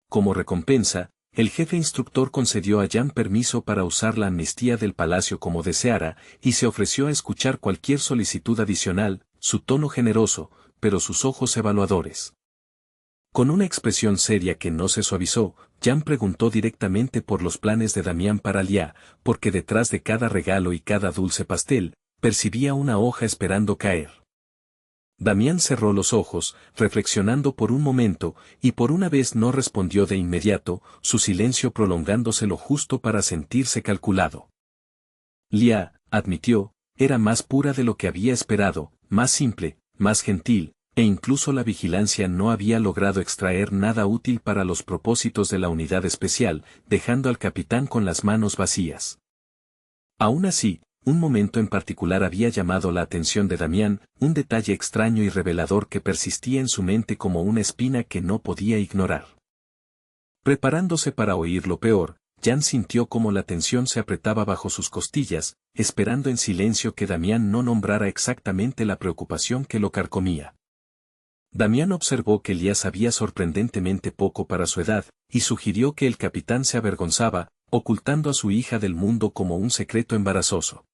Como recompensa, el jefe instructor concedió a Jan permiso para usar la amnistía del palacio como deseara, y se ofreció a escuchar cualquier solicitud adicional, su tono generoso, pero sus ojos evaluadores. Con una expresión seria que no se suavizó, Jan preguntó directamente por los planes de Damián para Lia, porque detrás de cada regalo y cada dulce pastel, percibía una hoja esperando caer. Damián cerró los ojos, reflexionando por un momento, y por una vez no respondió de inmediato, su silencio prolongándose lo justo para sentirse calculado. Lia, admitió, era más pura de lo que había esperado, más simple, más gentil, e incluso la vigilancia no había logrado extraer nada útil para los propósitos de la unidad especial, dejando al capitán con las manos vacías. Aún así, un momento en particular había llamado la atención de Damián, un detalle extraño y revelador que persistía en su mente como una espina que no podía ignorar. Preparándose para oír lo peor, Jan sintió como la tensión se apretaba bajo sus costillas, esperando en silencio que Damián no nombrara exactamente la preocupación que lo carcomía. Damián observó que Lia sabía sorprendentemente poco para su edad, y sugirió que el capitán se avergonzaba, ocultando a su hija del mundo como un secreto embarazoso.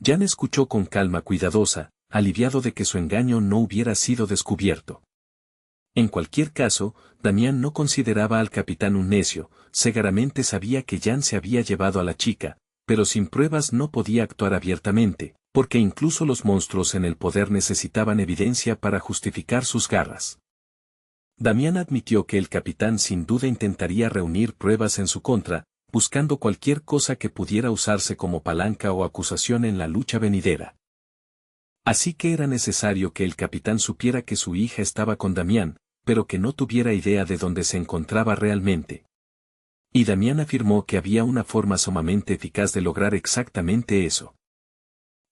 Jan escuchó con calma cuidadosa, aliviado de que su engaño no hubiera sido descubierto. En cualquier caso, Damián no consideraba al capitán un necio, seguramente sabía que Jan se había llevado a la chica, pero sin pruebas no podía actuar abiertamente, Porque incluso los monstruos en el poder necesitaban evidencia para justificar sus garras. Damián admitió que el capitán sin duda intentaría reunir pruebas en su contra, buscando cualquier cosa que pudiera usarse como palanca o acusación en la lucha venidera. Así que era necesario que el capitán supiera que su hija estaba con Damián, pero que no tuviera idea de dónde se encontraba realmente. Y Damián afirmó que había una forma sumamente eficaz de lograr exactamente eso.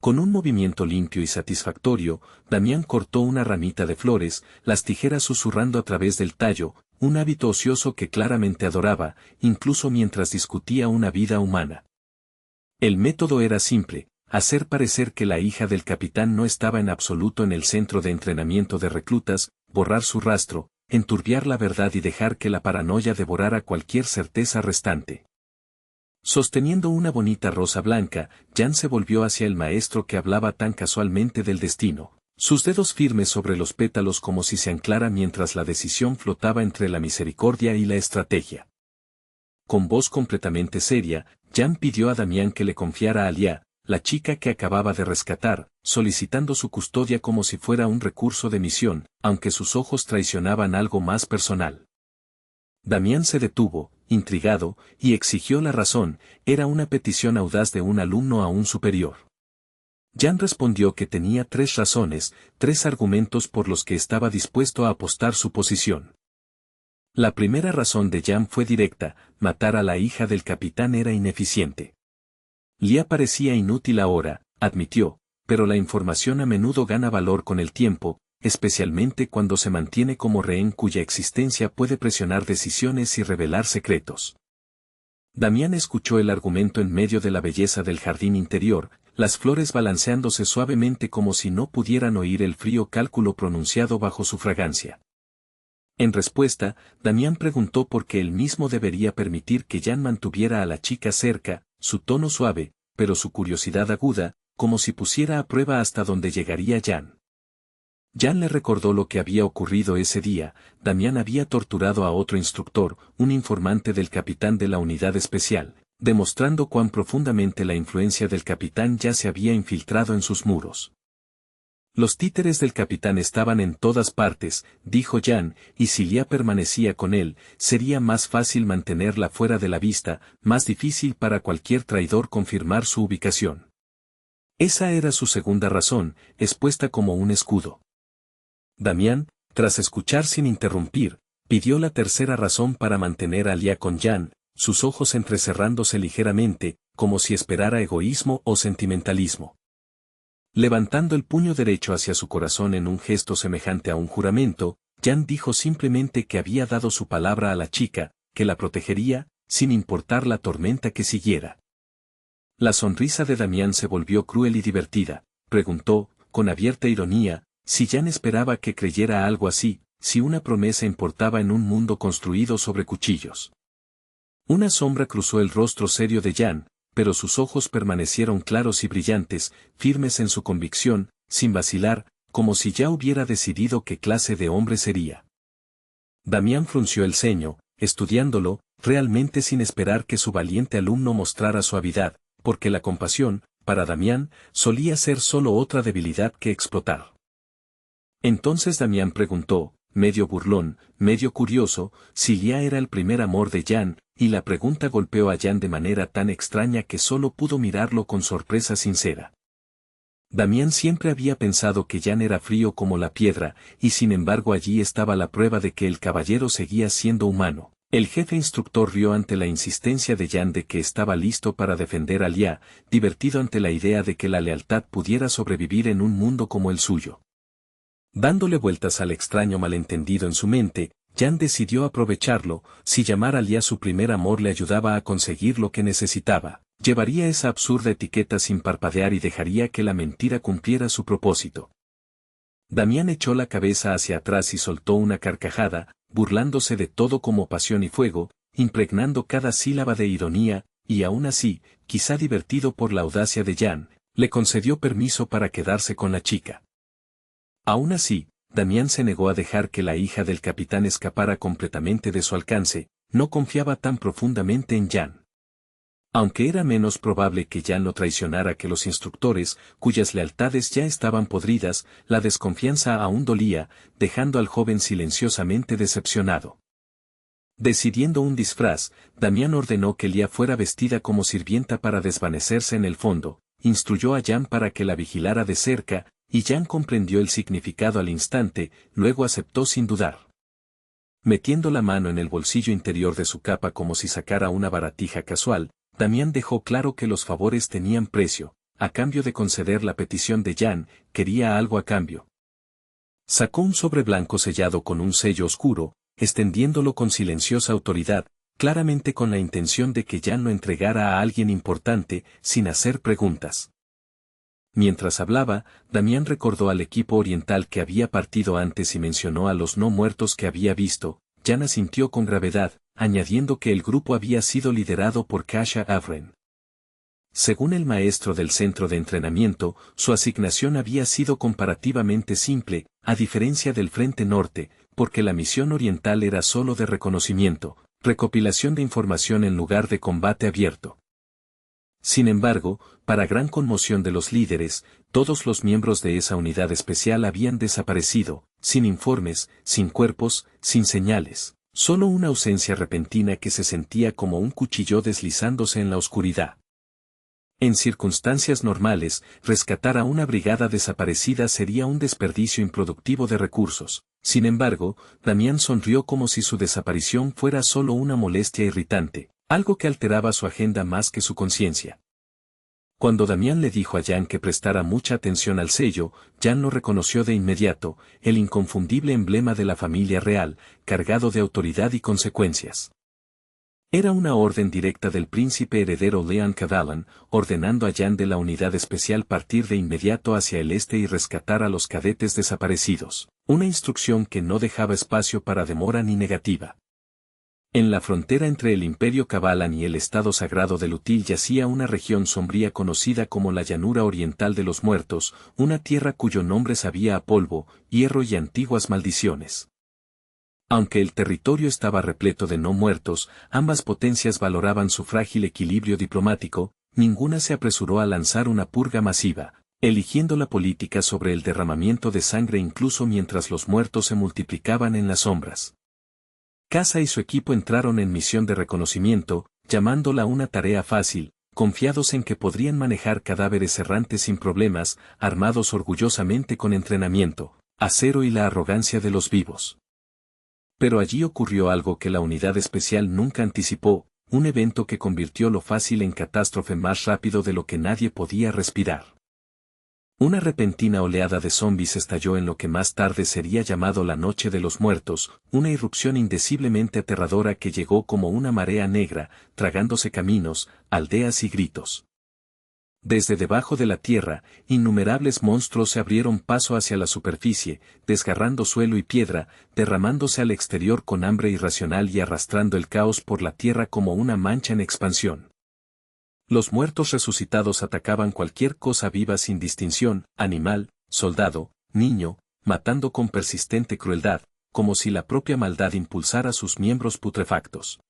Con un movimiento limpio y satisfactorio, Damián cortó una ramita de flores, las tijeras susurrando a través del tallo, un hábito ocioso que claramente adoraba, incluso mientras discutía una vida humana. El método era simple, hacer parecer que la hija del capitán no estaba en absoluto en el centro de entrenamiento de reclutas, borrar su rastro, enturbiar la verdad y dejar que la paranoia devorara cualquier certeza restante. Sosteniendo una bonita rosa blanca, Jan se volvió hacia el maestro que hablaba tan casualmente del destino, sus dedos firmes sobre los pétalos como si se anclara mientras la decisión flotaba entre la misericordia y la estrategia. Con voz completamente seria, Jan pidió a Damián que le confiara a Alia, la chica que acababa de rescatar, solicitando su custodia como si fuera un recurso de misión, aunque sus ojos traicionaban algo más personal. Damián se detuvo, intrigado, y exigió la razón, era una petición audaz de un alumno a un superior. Jan respondió que tenía 3 razones, 3 argumentos por los que estaba dispuesto a apostar su posición. La primera razón de Jan fue directa, matar a la hija del capitán era ineficiente. Lia parecía inútil ahora, admitió, pero la información a menudo gana valor con el tiempo, especialmente cuando se mantiene como rehén cuya existencia puede presionar decisiones y revelar secretos. Damián escuchó el argumento en medio de la belleza del jardín interior, las flores balanceándose suavemente como si no pudieran oír el frío cálculo pronunciado bajo su fragancia. En respuesta, Damián preguntó por qué él mismo debería permitir que Jan mantuviera a la chica cerca, su tono suave, pero su curiosidad aguda, como si pusiera a prueba hasta dónde llegaría Jan. Jan le recordó lo que había ocurrido ese día. Damián había torturado a otro instructor, un informante del capitán de la unidad especial, demostrando cuán profundamente la influencia del capitán ya se había infiltrado en sus muros. Los títeres del capitán estaban en todas partes, dijo Jan, y si Lia permanecía con él, sería más fácil mantenerla fuera de la vista, más difícil para cualquier traidor confirmar su ubicación. Esa era su segunda razón, expuesta como un escudo. Damián, tras escuchar sin interrumpir, pidió la tercera razón para mantener a Lia con Jan, sus ojos entrecerrándose ligeramente, como si esperara egoísmo o sentimentalismo. Levantando el puño derecho hacia su corazón en un gesto semejante a un juramento, Jan dijo simplemente que había dado su palabra a la chica, que la protegería, sin importar la tormenta que siguiera. La sonrisa de Damián se volvió cruel y divertida, preguntó, con abierta ironía, si Jan esperaba que creyera algo así, si una promesa importaba en un mundo construido sobre cuchillos. Una sombra cruzó el rostro serio de Jan, pero sus ojos permanecieron claros y brillantes, firmes en su convicción, sin vacilar, como si ya hubiera decidido qué clase de hombre sería. Damián frunció el ceño, estudiándolo, realmente sin esperar que su valiente alumno mostrara suavidad, porque la compasión, para Damián, solía ser solo otra debilidad que explotar. Entonces Damián preguntó, medio burlón, medio curioso, si Lia era el primer amor de Jan, y la pregunta golpeó a Jan de manera tan extraña que solo pudo mirarlo con sorpresa sincera. Damián siempre había pensado que Jan era frío como la piedra, y sin embargo allí estaba la prueba de que el caballero seguía siendo humano. El jefe instructor rió ante la insistencia de Jan de que estaba listo para defender a Lia, divertido ante la idea de que la lealtad pudiera sobrevivir en un mundo como el suyo. Dándole vueltas al extraño malentendido en su mente, Jan decidió aprovecharlo. Si llamar a Lia su primer amor le ayudaba a conseguir lo que necesitaba, llevaría esa absurda etiqueta sin parpadear y dejaría que la mentira cumpliera su propósito. Damián echó la cabeza hacia atrás y soltó una carcajada, burlándose de todo como pasión y fuego, impregnando cada sílaba de ironía, y aún así, quizá divertido por la audacia de Jan, le concedió permiso para quedarse con la chica. Aún así, Damián se negó a dejar que la hija del capitán escapara completamente de su alcance, no confiaba tan profundamente en Jan. Aunque era menos probable que Jan lo traicionara que los instructores, cuyas lealtades ya estaban podridas, la desconfianza aún dolía, dejando al joven silenciosamente decepcionado. Decidiendo un disfraz, Damián ordenó que Lia fuera vestida como sirvienta para desvanecerse en el fondo, instruyó a Jan para que la vigilara de cerca, y Jan comprendió el significado al instante, luego aceptó sin dudar. Metiendo la mano en el bolsillo interior de su capa como si sacara una baratija casual, Damián dejó claro que los favores tenían precio, a cambio de conceder la petición de Jan, quería algo a cambio. Sacó un sobre blanco sellado con un sello oscuro, extendiéndolo con silenciosa autoridad, claramente con la intención de que Jan lo entregara a alguien importante, sin hacer preguntas. Mientras hablaba, Damián recordó al equipo oriental que había partido antes y mencionó a los no muertos que había visto. Jan asintió con gravedad, añadiendo que el grupo había sido liderado por Kasha Avren. Según el maestro del centro de entrenamiento, su asignación había sido comparativamente simple, a diferencia del Frente Norte, porque la misión oriental era solo de reconocimiento, recopilación de información en lugar de combate abierto. Sin embargo, para gran conmoción de los líderes, todos los miembros de esa unidad especial habían desaparecido, sin informes, sin cuerpos, sin señales, solo una ausencia repentina que se sentía como un cuchillo deslizándose en la oscuridad. En circunstancias normales, rescatar a una brigada desaparecida sería un desperdicio improductivo de recursos. Sin embargo, Damián sonrió como si su desaparición fuera solo una molestia irritante, algo que alteraba su agenda más que su conciencia. Cuando Damián le dijo a Jan que prestara mucha atención al sello, Jan lo reconoció de inmediato, el inconfundible emblema de la familia real, cargado de autoridad y consecuencias. Era una orden directa del príncipe heredero Leon Cavalan, ordenando a Jan de la unidad especial partir de inmediato hacia el este y rescatar a los cadetes desaparecidos, una instrucción que no dejaba espacio para demora ni negativa. En la frontera entre el Imperio Cavalan y el Estado Sagrado de Lutil yacía una región sombría conocida como la Llanura Oriental de los Muertos, una tierra cuyo nombre sabía a polvo, hierro y antiguas maldiciones. Aunque el territorio estaba repleto de no muertos, ambas potencias valoraban su frágil equilibrio diplomático, ninguna se apresuró a lanzar una purga masiva, eligiendo la política sobre el derramamiento de sangre incluso mientras los muertos se multiplicaban en las sombras. Casa y su equipo entraron en misión de reconocimiento, llamándola una tarea fácil, confiados en que podrían manejar cadáveres errantes sin problemas, armados orgullosamente con entrenamiento, acero y la arrogancia de los vivos. Pero allí ocurrió algo que la unidad especial nunca anticipó, un evento que convirtió lo fácil en catástrofe más rápido de lo que nadie podía respirar. Una repentina oleada de zombies estalló en lo que más tarde sería llamado la Noche de los Muertos, una irrupción indeciblemente aterradora que llegó como una marea negra, tragándose caminos, aldeas y gritos. Desde debajo de la tierra, innumerables monstruos se abrieron paso hacia la superficie, desgarrando suelo y piedra, derramándose al exterior con hambre irracional y arrastrando el caos por la tierra como una mancha en expansión. Los muertos resucitados atacaban cualquier cosa viva sin distinción, animal, soldado, niño, matando con persistente crueldad, como si la propia maldad impulsara sus miembros putrefactos.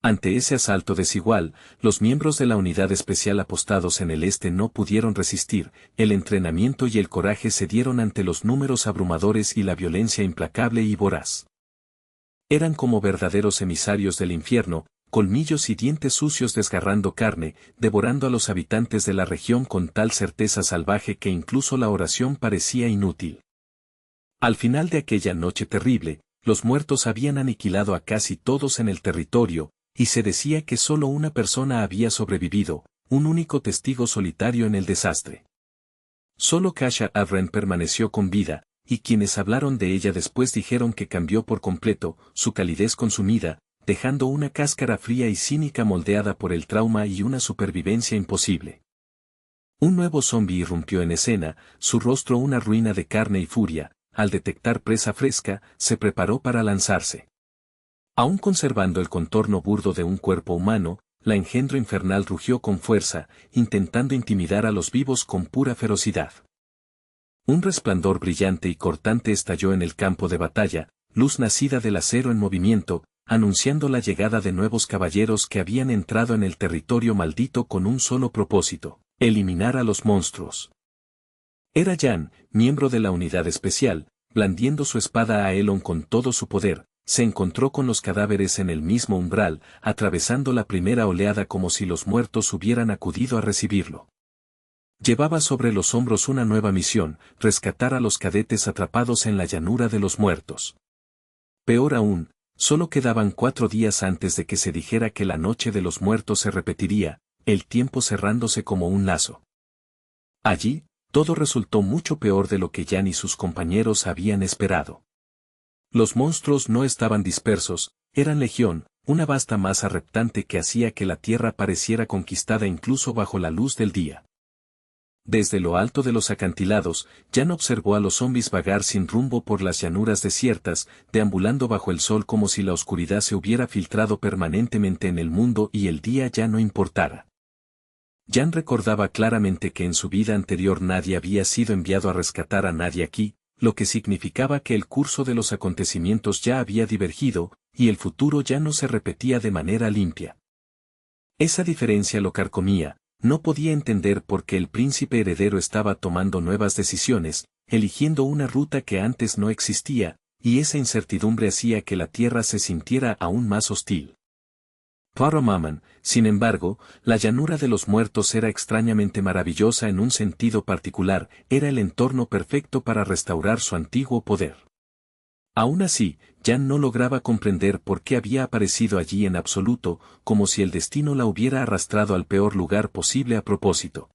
Ante ese asalto desigual, los miembros de la unidad especial apostados en el este no pudieron resistir, el entrenamiento y el coraje cedieron ante los números abrumadores y la violencia implacable y voraz. Eran como verdaderos emisarios del infierno, colmillos y dientes sucios desgarrando carne, devorando a los habitantes de la región con tal certeza salvaje que incluso la oración parecía inútil. Al final de aquella noche terrible, los muertos habían aniquilado a casi todos en el territorio, y se decía que solo una persona había sobrevivido, un único testigo solitario en el desastre. Solo Kasha Avren permaneció con vida, y quienes hablaron de ella después dijeron que cambió por completo, su calidez consumida, dejando una cáscara fría y cínica moldeada por el trauma y una supervivencia imposible. Un nuevo zombi irrumpió en escena, su rostro una ruina de carne y furia, al detectar presa fresca, se preparó para lanzarse. Aún conservando el contorno burdo de un cuerpo humano, la engendro infernal rugió con fuerza, intentando intimidar a los vivos con pura ferocidad. Un resplandor brillante y cortante estalló en el campo de batalla, luz nacida del acero en movimiento, anunciando la llegada de nuevos caballeros que habían entrado en el territorio maldito con un solo propósito: eliminar a los monstruos. Era Jan, miembro de la unidad especial, blandiendo su espada a Elon con todo su poder. Se encontró con los cadáveres en el mismo umbral, atravesando la primera oleada como si los muertos hubieran acudido a recibirlo. Llevaba sobre los hombros una nueva misión: rescatar a los cadetes atrapados en la llanura de los muertos. Peor aún, solo quedaban 4 días antes de que se dijera que la noche de los muertos se repetiría, el tiempo cerrándose como un lazo. Allí, todo resultó mucho peor de lo que Jan y sus compañeros habían esperado. Los monstruos no estaban dispersos, eran legión, una vasta masa reptante que hacía que la tierra pareciera conquistada incluso bajo la luz del día. Desde lo alto de los acantilados, Jan observó a los zombis vagar sin rumbo por las llanuras desiertas, deambulando bajo el sol como si la oscuridad se hubiera filtrado permanentemente en el mundo y el día ya no importara. Jan recordaba claramente que en su vida anterior nadie había sido enviado a rescatar a nadie aquí, lo que significaba que el curso de los acontecimientos ya había divergido, y el futuro ya no se repetía de manera limpia. Esa diferencia lo carcomía. No podía entender por qué el príncipe heredero estaba tomando nuevas decisiones, eligiendo una ruta que antes no existía, y esa incertidumbre hacía que la tierra se sintiera aún más hostil. Para Maman, sin embargo, la llanura de los muertos era extrañamente maravillosa en un sentido particular: era el entorno perfecto para restaurar su antiguo poder. Aún así, Jan no lograba comprender por qué había aparecido allí en absoluto, como si el destino la hubiera arrastrado al peor lugar posible a propósito.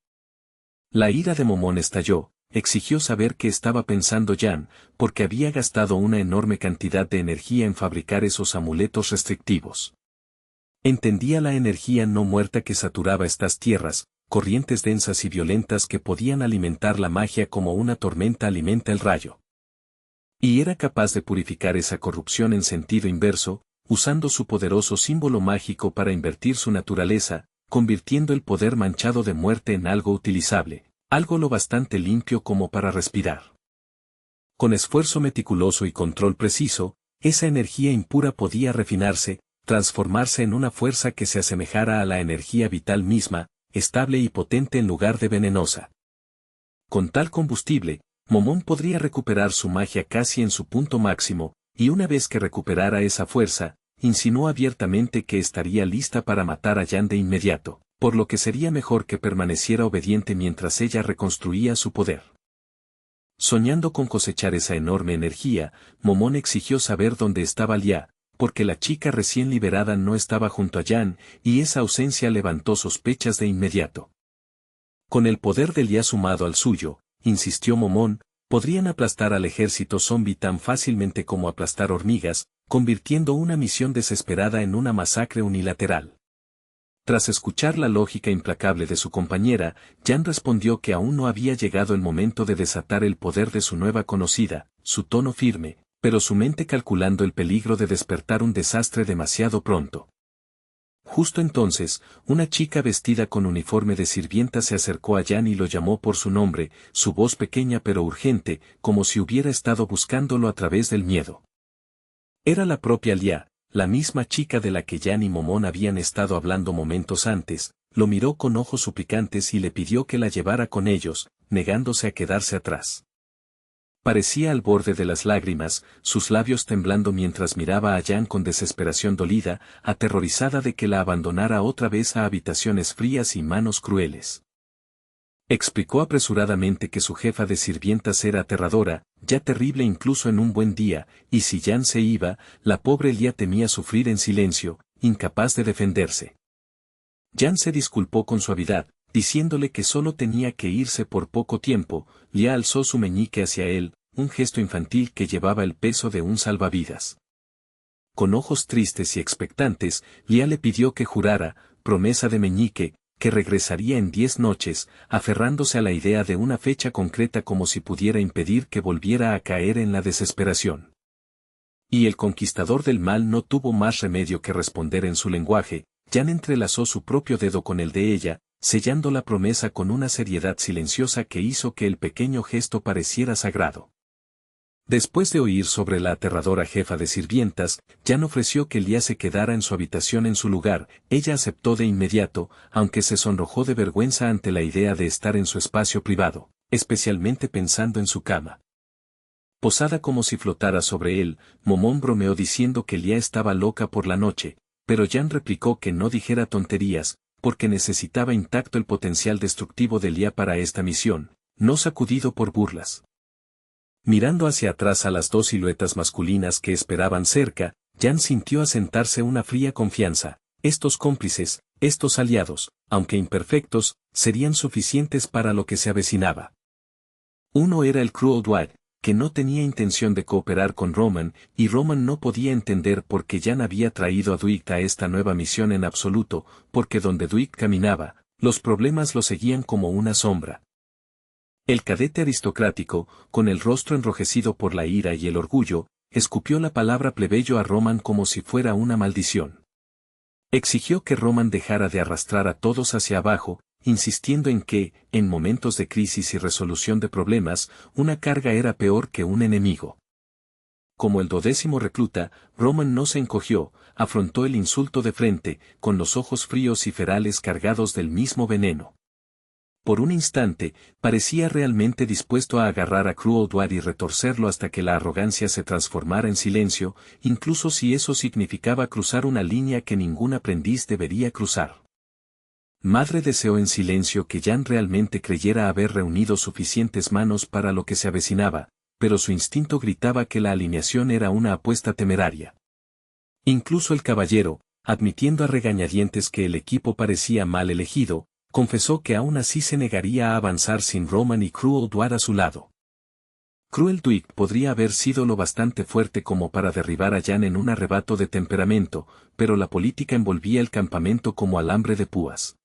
La ira de Momón estalló, exigió saber qué estaba pensando Jan, porque había gastado una enorme cantidad de energía en fabricar esos amuletos restrictivos. Entendía la energía no muerta que saturaba estas tierras, corrientes densas y violentas que podían alimentar la magia como una tormenta alimenta el rayo. Y era capaz de purificar esa corrupción en sentido inverso, usando su poderoso símbolo mágico para invertir su naturaleza, convirtiendo el poder manchado de muerte en algo utilizable, algo lo bastante limpio como para respirar. Con esfuerzo meticuloso y control preciso, esa energía impura podía refinarse, transformarse en una fuerza que se asemejara a la energía vital misma, estable y potente en lugar de venenosa. Con tal combustible, Momón podría recuperar su magia casi en su punto máximo, y una vez que recuperara esa fuerza, insinuó abiertamente que estaría lista para matar a Jan de inmediato, por lo que sería mejor que permaneciera obediente mientras ella reconstruía su poder. Soñando con cosechar esa enorme energía, Momón exigió saber dónde estaba Lia, porque la chica recién liberada no estaba junto a Jan, y esa ausencia levantó sospechas de inmediato. Con el poder de Lia sumado al suyo, insistió Momón, podrían aplastar al ejército zombie tan fácilmente como aplastar hormigas, convirtiendo una misión desesperada en una masacre unilateral. Tras escuchar la lógica implacable de su compañera, Jan respondió que aún no había llegado el momento de desatar el poder de su nueva conocida, su tono firme, pero su mente calculando el peligro de despertar un desastre demasiado pronto. Justo entonces, una chica vestida con uniforme de sirvienta se acercó a Jan y lo llamó por su nombre, su voz pequeña pero urgente, como si hubiera estado buscándolo a través del miedo. Era la propia Lia, la misma chica de la que Jan y Momón habían estado hablando momentos antes. Lo miró con ojos suplicantes y le pidió que la llevara con ellos, negándose a quedarse atrás. Parecía al borde de las lágrimas, sus labios temblando mientras miraba a Jan con desesperación dolida, aterrorizada de que la abandonara otra vez a habitaciones frías y manos crueles. Explicó apresuradamente que su jefa de sirvientas era aterradora, ya terrible incluso en un buen día, y si Jan se iba, la pobre Lia temía sufrir en silencio, incapaz de defenderse. Jan se disculpó con suavidad, diciéndole que solo tenía que irse por poco tiempo. Lia alzó su meñique hacia él, un gesto infantil que llevaba el peso de un salvavidas. Con ojos tristes y expectantes, Lia le pidió que jurara, promesa de meñique, que regresaría en 10 noches, aferrándose a la idea de una fecha concreta como si pudiera impedir que volviera a caer en la desesperación. Y el conquistador del mal no tuvo más remedio que responder en su lenguaje. Jan entrelazó su propio dedo con el de ella, sellando la promesa con una seriedad silenciosa que hizo que el pequeño gesto pareciera sagrado. Después de oír sobre la aterradora jefa de sirvientas, Jan ofreció que Lia se quedara en su habitación en su lugar. Ella aceptó de inmediato, aunque se sonrojó de vergüenza ante la idea de estar en su espacio privado, especialmente pensando en su cama. Posada como si flotara sobre él, Momón bromeó diciendo que Lia estaba loca por la noche, pero Jan replicó que no dijera tonterías, porque necesitaba intacto el potencial destructivo de Lia para esta misión, no sacudido por burlas. Mirando hacia atrás a las dos siluetas masculinas que esperaban cerca, Jan sintió asentarse una fría confianza. Estos cómplices, estos aliados, aunque imperfectos, serían suficientes para lo que se avecinaba. Uno era el Cruel Dwight, que no tenía intención de cooperar con Roman, y Roman no podía entender por qué Jan había traído a Dwight a esta nueva misión en absoluto, porque donde Dwight caminaba, los problemas lo seguían como una sombra. El cadete aristocrático, con el rostro enrojecido por la ira y el orgullo, escupió la palabra plebeyo a Roman como si fuera una maldición. Exigió que Roman dejara de arrastrar a todos hacia abajo, insistiendo en que, en momentos de crisis y resolución de problemas, una carga era peor que un enemigo. Como el 12º recluta, Roman no se encogió, afrontó el insulto de frente, con los ojos fríos y ferales cargados del mismo veneno. Por un instante, parecía realmente dispuesto a agarrar a Cruel Dwight y retorcerlo hasta que la arrogancia se transformara en silencio, incluso si eso significaba cruzar una línea que ningún aprendiz debería cruzar. Madre deseó en silencio que Jan realmente creyera haber reunido suficientes manos para lo que se avecinaba, pero su instinto gritaba que la alineación era una apuesta temeraria. Incluso el caballero, admitiendo a regañadientes que el equipo parecía mal elegido, confesó que aún así se negaría a avanzar sin Roman y Cruel Dwight a su lado. Cruel Dwight podría haber sido lo bastante fuerte como para derribar a Jan en un arrebato de temperamento, pero la política envolvía el campamento como alambre de púas.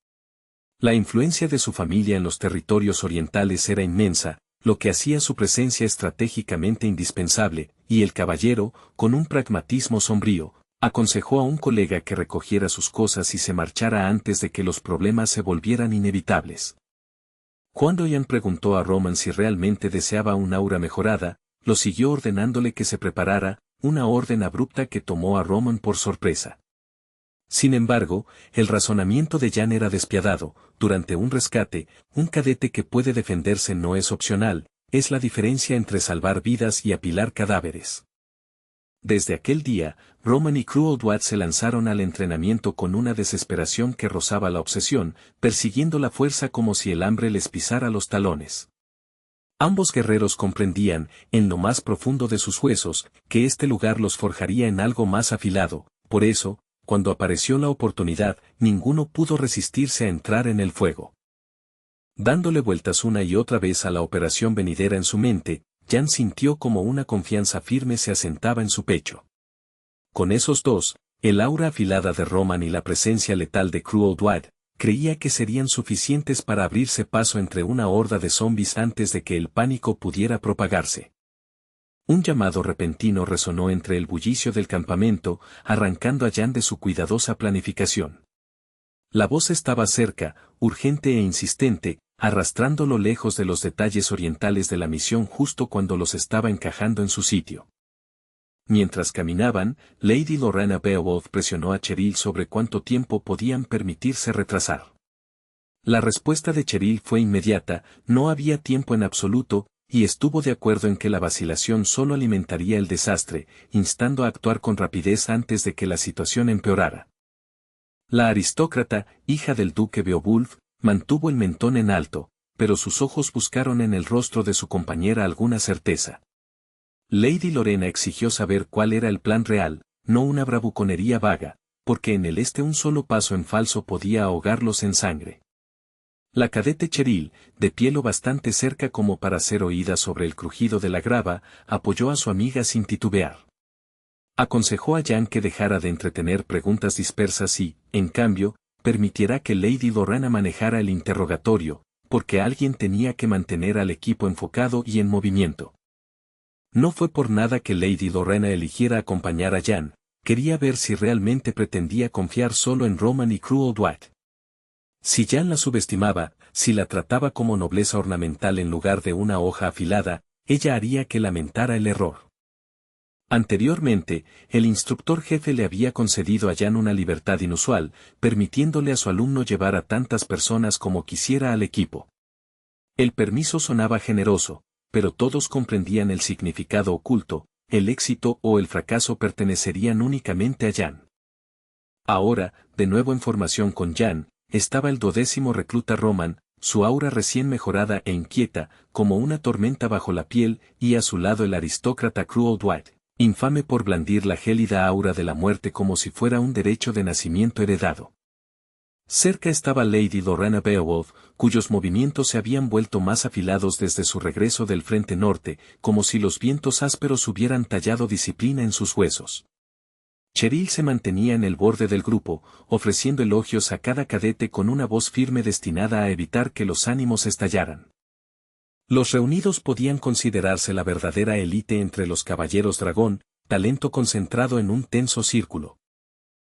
La influencia de su familia en los territorios orientales era inmensa, lo que hacía su presencia estratégicamente indispensable, y el caballero, con un pragmatismo sombrío, aconsejó a un colega que recogiera sus cosas y se marchara antes de que los problemas se volvieran inevitables. Cuando Jan preguntó a Roman si realmente deseaba un aura mejorada, lo siguió ordenándole que se preparara, una orden abrupta que tomó a Roman por sorpresa. Sin embargo, el razonamiento de Jan era despiadado. Durante un rescate, un cadete que puede defenderse no es opcional, es la diferencia entre salvar vidas y apilar cadáveres. Desde aquel día, Roman y Cruel Dwight se lanzaron al entrenamiento con una desesperación que rozaba la obsesión, persiguiendo la fuerza como si el hambre les pisara los talones. Ambos guerreros comprendían, en lo más profundo de sus huesos, que este lugar los forjaría en algo más afilado. Por eso, cuando apareció la oportunidad, ninguno pudo resistirse a entrar en el fuego. Dándole vueltas una y otra vez a la operación venidera en su mente, Jan sintió como una confianza firme se asentaba en su pecho. Con esos dos, el aura afilada de Roman y la presencia letal de Cruel Dwight, creía que serían suficientes para abrirse paso entre una horda de zombies antes de que el pánico pudiera propagarse. Un llamado repentino resonó entre el bullicio del campamento, arrancando a Jan de su cuidadosa planificación. La voz estaba cerca, urgente e insistente, arrastrándolo lejos de los detalles orientales de la misión justo cuando los estaba encajando en su sitio. Mientras caminaban, Lady Lorena Beowulf presionó a Cheryl sobre cuánto tiempo podían permitirse retrasar. La respuesta de Cheryl fue inmediata, no había tiempo en absoluto, y estuvo de acuerdo en que la vacilación solo alimentaría el desastre, instando a actuar con rapidez antes de que la situación empeorara. La aristócrata, hija del duque Beowulf, mantuvo el mentón en alto, pero sus ojos buscaron en el rostro de su compañera alguna certeza. Lady Lorena exigió saber cuál era el plan real, no una bravuconería vaga, porque en el este un solo paso en falso podía ahogarlos en sangre. La cadete Cheryl, de pie lo bastante cerca como para ser oída sobre el crujido de la grava, apoyó a su amiga sin titubear. Aconsejó a Jan que dejara de entretener preguntas dispersas y, en cambio, permitiera que Lady Lorena manejara el interrogatorio, porque alguien tenía que mantener al equipo enfocado y en movimiento. No fue por nada que Lady Lorena eligiera acompañar a Jan, quería ver si realmente pretendía confiar solo en Roman y Cruel Dwight. Si Jan la subestimaba, si la trataba como nobleza ornamental en lugar de una hoja afilada, ella haría que lamentara el error. Anteriormente, el instructor jefe le había concedido a Jan una libertad inusual, permitiéndole a su alumno llevar a tantas personas como quisiera al equipo. El permiso sonaba generoso, pero todos comprendían el significado oculto: el éxito o el fracaso pertenecerían únicamente a Jan. Ahora, de nuevo en formación con Jan, estaba el 12º recluta Roman, su aura recién mejorada e inquieta, como una tormenta bajo la piel, y a su lado el aristócrata Cruel Dwight, infame por blandir la gélida aura de la muerte como si fuera un derecho de nacimiento heredado. Cerca estaba Lady Lorena Beowulf, cuyos movimientos se habían vuelto más afilados desde su regreso del frente norte, como si los vientos ásperos hubieran tallado disciplina en sus huesos. Cheryl se mantenía en el borde del grupo, ofreciendo elogios a cada cadete con una voz firme destinada a evitar que los ánimos estallaran. Los reunidos podían considerarse la verdadera élite entre los caballeros dragón, talento concentrado en un tenso círculo.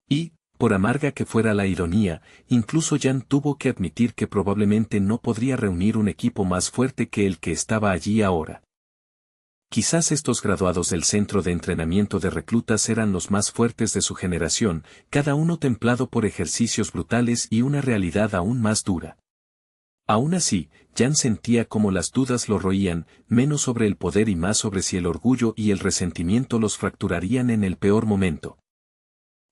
Y, por amarga que fuera la ironía, incluso Jan tuvo que admitir que probablemente no podría reunir un equipo más fuerte que el que estaba allí ahora. Quizás estos graduados del centro de entrenamiento de reclutas eran los más fuertes de su generación, cada uno templado por ejercicios brutales y una realidad aún más dura. Aún así, Jan sentía como las dudas lo roían, menos sobre el poder y más sobre si el orgullo y el resentimiento los fracturarían en el peor momento.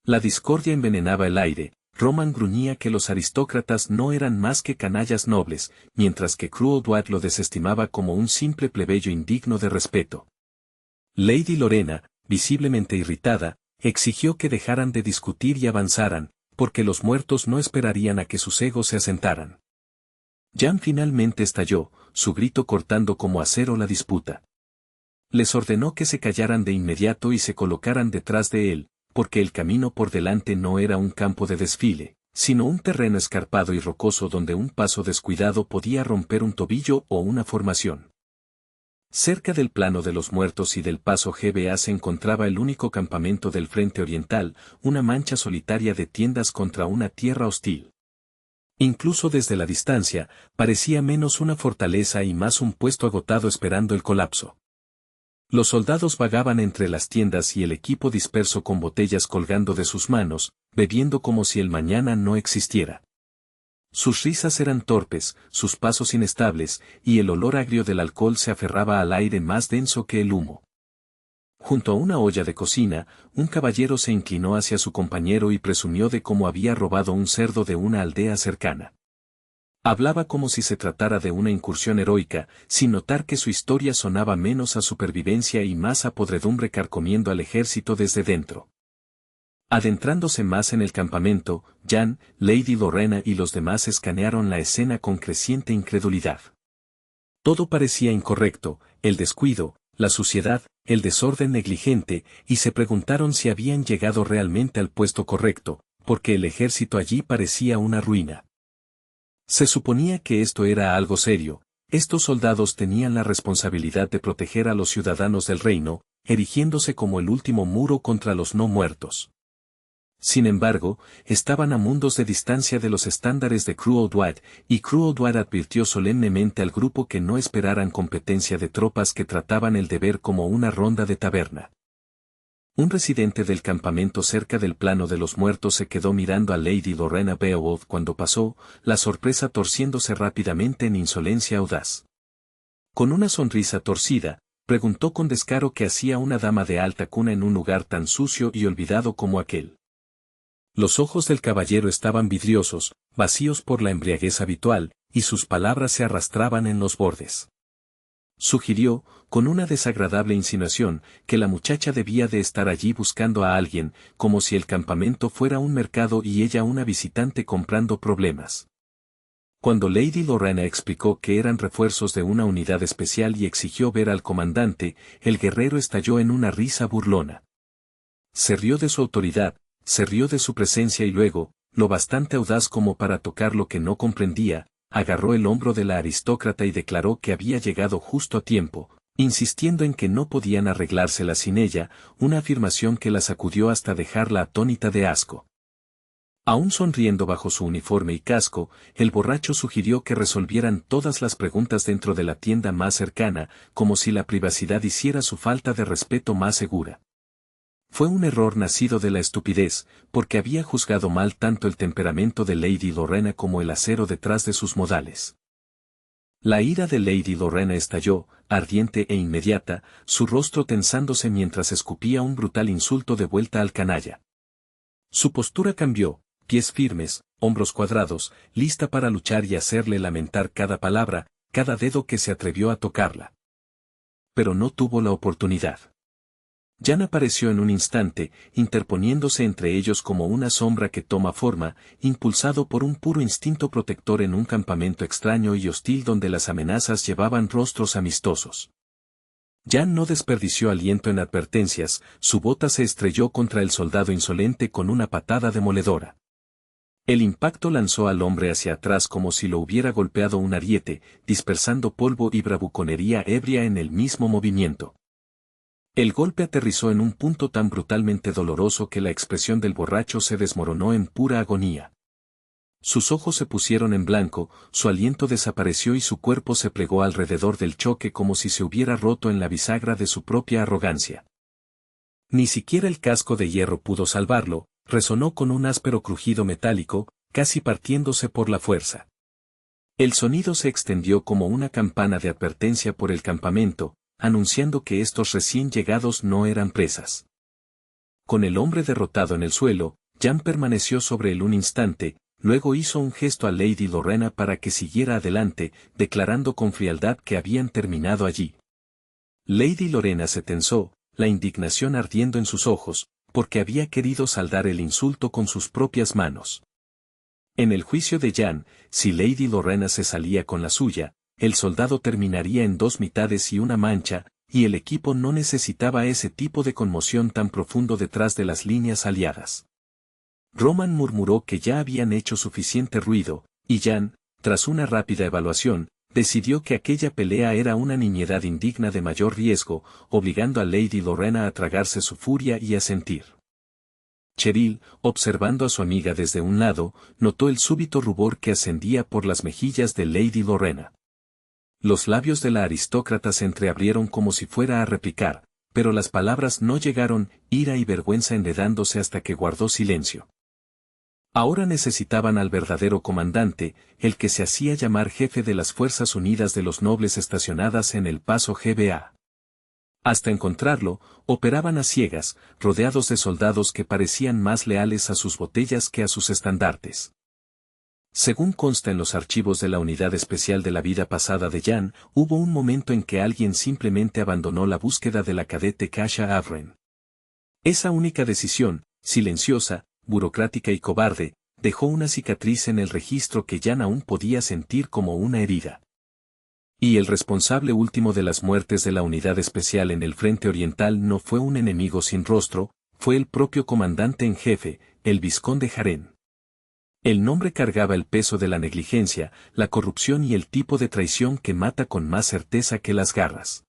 La discordia envenenaba el aire. Roman gruñía que los aristócratas no eran más que canallas nobles, mientras que Cruel Dwight lo desestimaba como un simple plebeyo indigno de respeto. Lady Lorena, visiblemente irritada, exigió que dejaran de discutir y avanzaran, porque los muertos no esperarían a que sus egos se asentaran. Jan finalmente estalló, su grito cortando como acero la disputa. Les ordenó que se callaran de inmediato y se colocaran detrás de él, porque el camino por delante no era un campo de desfile, sino un terreno escarpado y rocoso donde un paso descuidado podía romper un tobillo o una formación. Cerca del plano de los muertos y del paso GBA se encontraba el único campamento del frente oriental, una mancha solitaria de tiendas contra una tierra hostil. Incluso desde la distancia, parecía menos una fortaleza y más un puesto agotado esperando el colapso. Los soldados vagaban entre las tiendas y el equipo disperso con botellas colgando de sus manos, bebiendo como si el mañana no existiera. Sus risas eran torpes, sus pasos inestables, y el olor agrio del alcohol se aferraba al aire más denso que el humo. Junto a una olla de cocina, un caballero se inclinó hacia su compañero y presumió de cómo había robado un cerdo de una aldea cercana. Hablaba como si se tratara de una incursión heroica, sin notar que su historia sonaba menos a supervivencia y más a podredumbre carcomiendo al ejército desde dentro. Adentrándose más en el campamento, Jan, Lady Lorena y los demás escanearon la escena con creciente incredulidad. Todo parecía incorrecto: el descuido, la suciedad, el desorden negligente, y se preguntaron si habían llegado realmente al puesto correcto, porque el ejército allí parecía una ruina. Se suponía que esto era algo serio. Estos soldados tenían la responsabilidad de proteger a los ciudadanos del reino, erigiéndose como el último muro contra los no muertos. Sin embargo, estaban a mundos de distancia de los estándares de Cruel Dwight, y Cruel Dwight advirtió solemnemente al grupo que no esperaran competencia de tropas que trataban el deber como una ronda de taberna. Un residente del campamento cerca del plano de los muertos se quedó mirando a Lady Lorena Beowulf cuando pasó, la sorpresa torciéndose rápidamente en insolencia audaz. Con una sonrisa torcida, preguntó con descaro qué hacía una dama de alta cuna en un lugar tan sucio y olvidado como aquel. Los ojos del caballero estaban vidriosos, vacíos por la embriaguez habitual, y sus palabras se arrastraban en los bordes. Sugirió, con una desagradable insinuación, que la muchacha debía de estar allí buscando a alguien, como si el campamento fuera un mercado y ella una visitante comprando problemas. Cuando Lady Lorena explicó que eran refuerzos de una unidad especial y exigió ver al comandante, el guerrero estalló en una risa burlona. Se rió de su autoridad, se rió de su presencia y luego, lo bastante audaz como para tocar lo que no comprendía, agarró el hombro de la aristócrata y declaró que había llegado justo a tiempo, insistiendo en que no podían arreglársela sin ella, una afirmación que la sacudió hasta dejarla atónita de asco. Aún sonriendo bajo su uniforme y casco, el borracho sugirió que resolvieran todas las preguntas dentro de la tienda más cercana, como si la privacidad hiciera su falta de respeto más segura. Fue un error nacido de la estupidez, porque había juzgado mal tanto el temperamento de Lady Lorena como el acero detrás de sus modales. La ira de Lady Lorena estalló, ardiente e inmediata, su rostro tensándose mientras escupía un brutal insulto de vuelta al canalla. Su postura cambió, pies firmes, hombros cuadrados, lista para luchar y hacerle lamentar cada palabra, cada dedo que se atrevió a tocarla. Pero no tuvo la oportunidad. Jan apareció en un instante, interponiéndose entre ellos como una sombra que toma forma, impulsado por un puro instinto protector en un campamento extraño y hostil donde las amenazas llevaban rostros amistosos. Jan no desperdició aliento en advertencias, su bota se estrelló contra el soldado insolente con una patada demoledora. El impacto lanzó al hombre hacia atrás como si lo hubiera golpeado un ariete, dispersando polvo y bravuconería ebria en el mismo movimiento. El golpe aterrizó en un punto tan brutalmente doloroso que la expresión del borracho se desmoronó en pura agonía. Sus ojos se pusieron en blanco, su aliento desapareció y su cuerpo se plegó alrededor del choque como si se hubiera roto en la bisagra de su propia arrogancia. Ni siquiera el casco de hierro pudo salvarlo, resonó con un áspero crujido metálico, casi partiéndose por la fuerza. El sonido se extendió como una campana de advertencia por el campamento, anunciando que estos recién llegados no eran presas. Con el hombre derrotado en el suelo, Jan permaneció sobre él un instante, luego hizo un gesto a Lady Lorena para que siguiera adelante, declarando con frialdad que habían terminado allí. Lady Lorena se tensó, la indignación ardiendo en sus ojos, porque había querido saldar el insulto con sus propias manos. En el juicio de Jan, si Lady Lorena se salía con la suya, el soldado terminaría en dos mitades y una mancha, y el equipo no necesitaba ese tipo de conmoción tan profundo detrás de las líneas aliadas. Roman murmuró que ya habían hecho suficiente ruido, y Jan, tras una rápida evaluación, decidió que aquella pelea era una nimiedad indigna de mayor riesgo, obligando a Lady Lorena a tragarse su furia y a sentir. Cheryl, observando a su amiga desde un lado, notó el súbito rubor que ascendía por las mejillas de Lady Lorena. Los labios de la aristócrata se entreabrieron como si fuera a replicar, pero las palabras no llegaron, ira y vergüenza enredándose hasta que guardó silencio. Ahora necesitaban al verdadero comandante, el que se hacía llamar jefe de las Fuerzas Unidas de los Nobles estacionadas en el Paso GBA. Hasta encontrarlo, operaban a ciegas, rodeados de soldados que parecían más leales a sus botellas que a sus estandartes. Según consta en los archivos de la Unidad Especial de la vida pasada de Jan, hubo un momento en que alguien simplemente abandonó la búsqueda de la cadete Kasha Avren. Esa única decisión, silenciosa, burocrática y cobarde, dejó una cicatriz en el registro que Jan aún podía sentir como una herida. Y el responsable último de las muertes de la Unidad Especial en el Frente Oriental no fue un enemigo sin rostro, fue el propio comandante en jefe, el vizconde Jaren. El nombre cargaba el peso de la negligencia, la corrupción y el tipo de traición que mata con más certeza que las garras.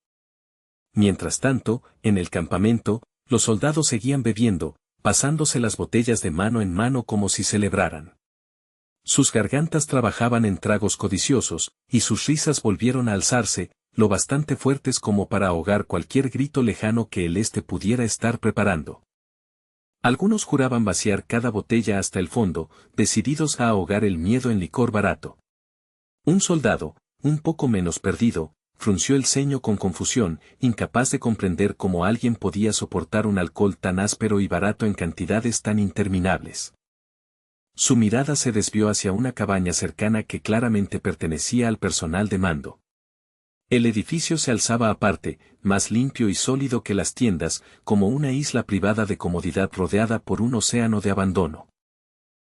Mientras tanto, en el campamento, los soldados seguían bebiendo, pasándose las botellas de mano en mano como si celebraran. Sus gargantas trabajaban en tragos codiciosos, y sus risas volvieron a alzarse, lo bastante fuertes como para ahogar cualquier grito lejano que el este pudiera estar preparando. Algunos juraban vaciar cada botella hasta el fondo, decididos a ahogar el miedo en licor barato. Un soldado, un poco menos perdido, frunció el ceño con confusión, incapaz de comprender cómo alguien podía soportar un alcohol tan áspero y barato en cantidades tan interminables. Su mirada se desvió hacia una cabaña cercana que claramente pertenecía al personal de mando. El edificio se alzaba aparte, más limpio y sólido que las tiendas, como una isla privada de comodidad rodeada por un océano de abandono.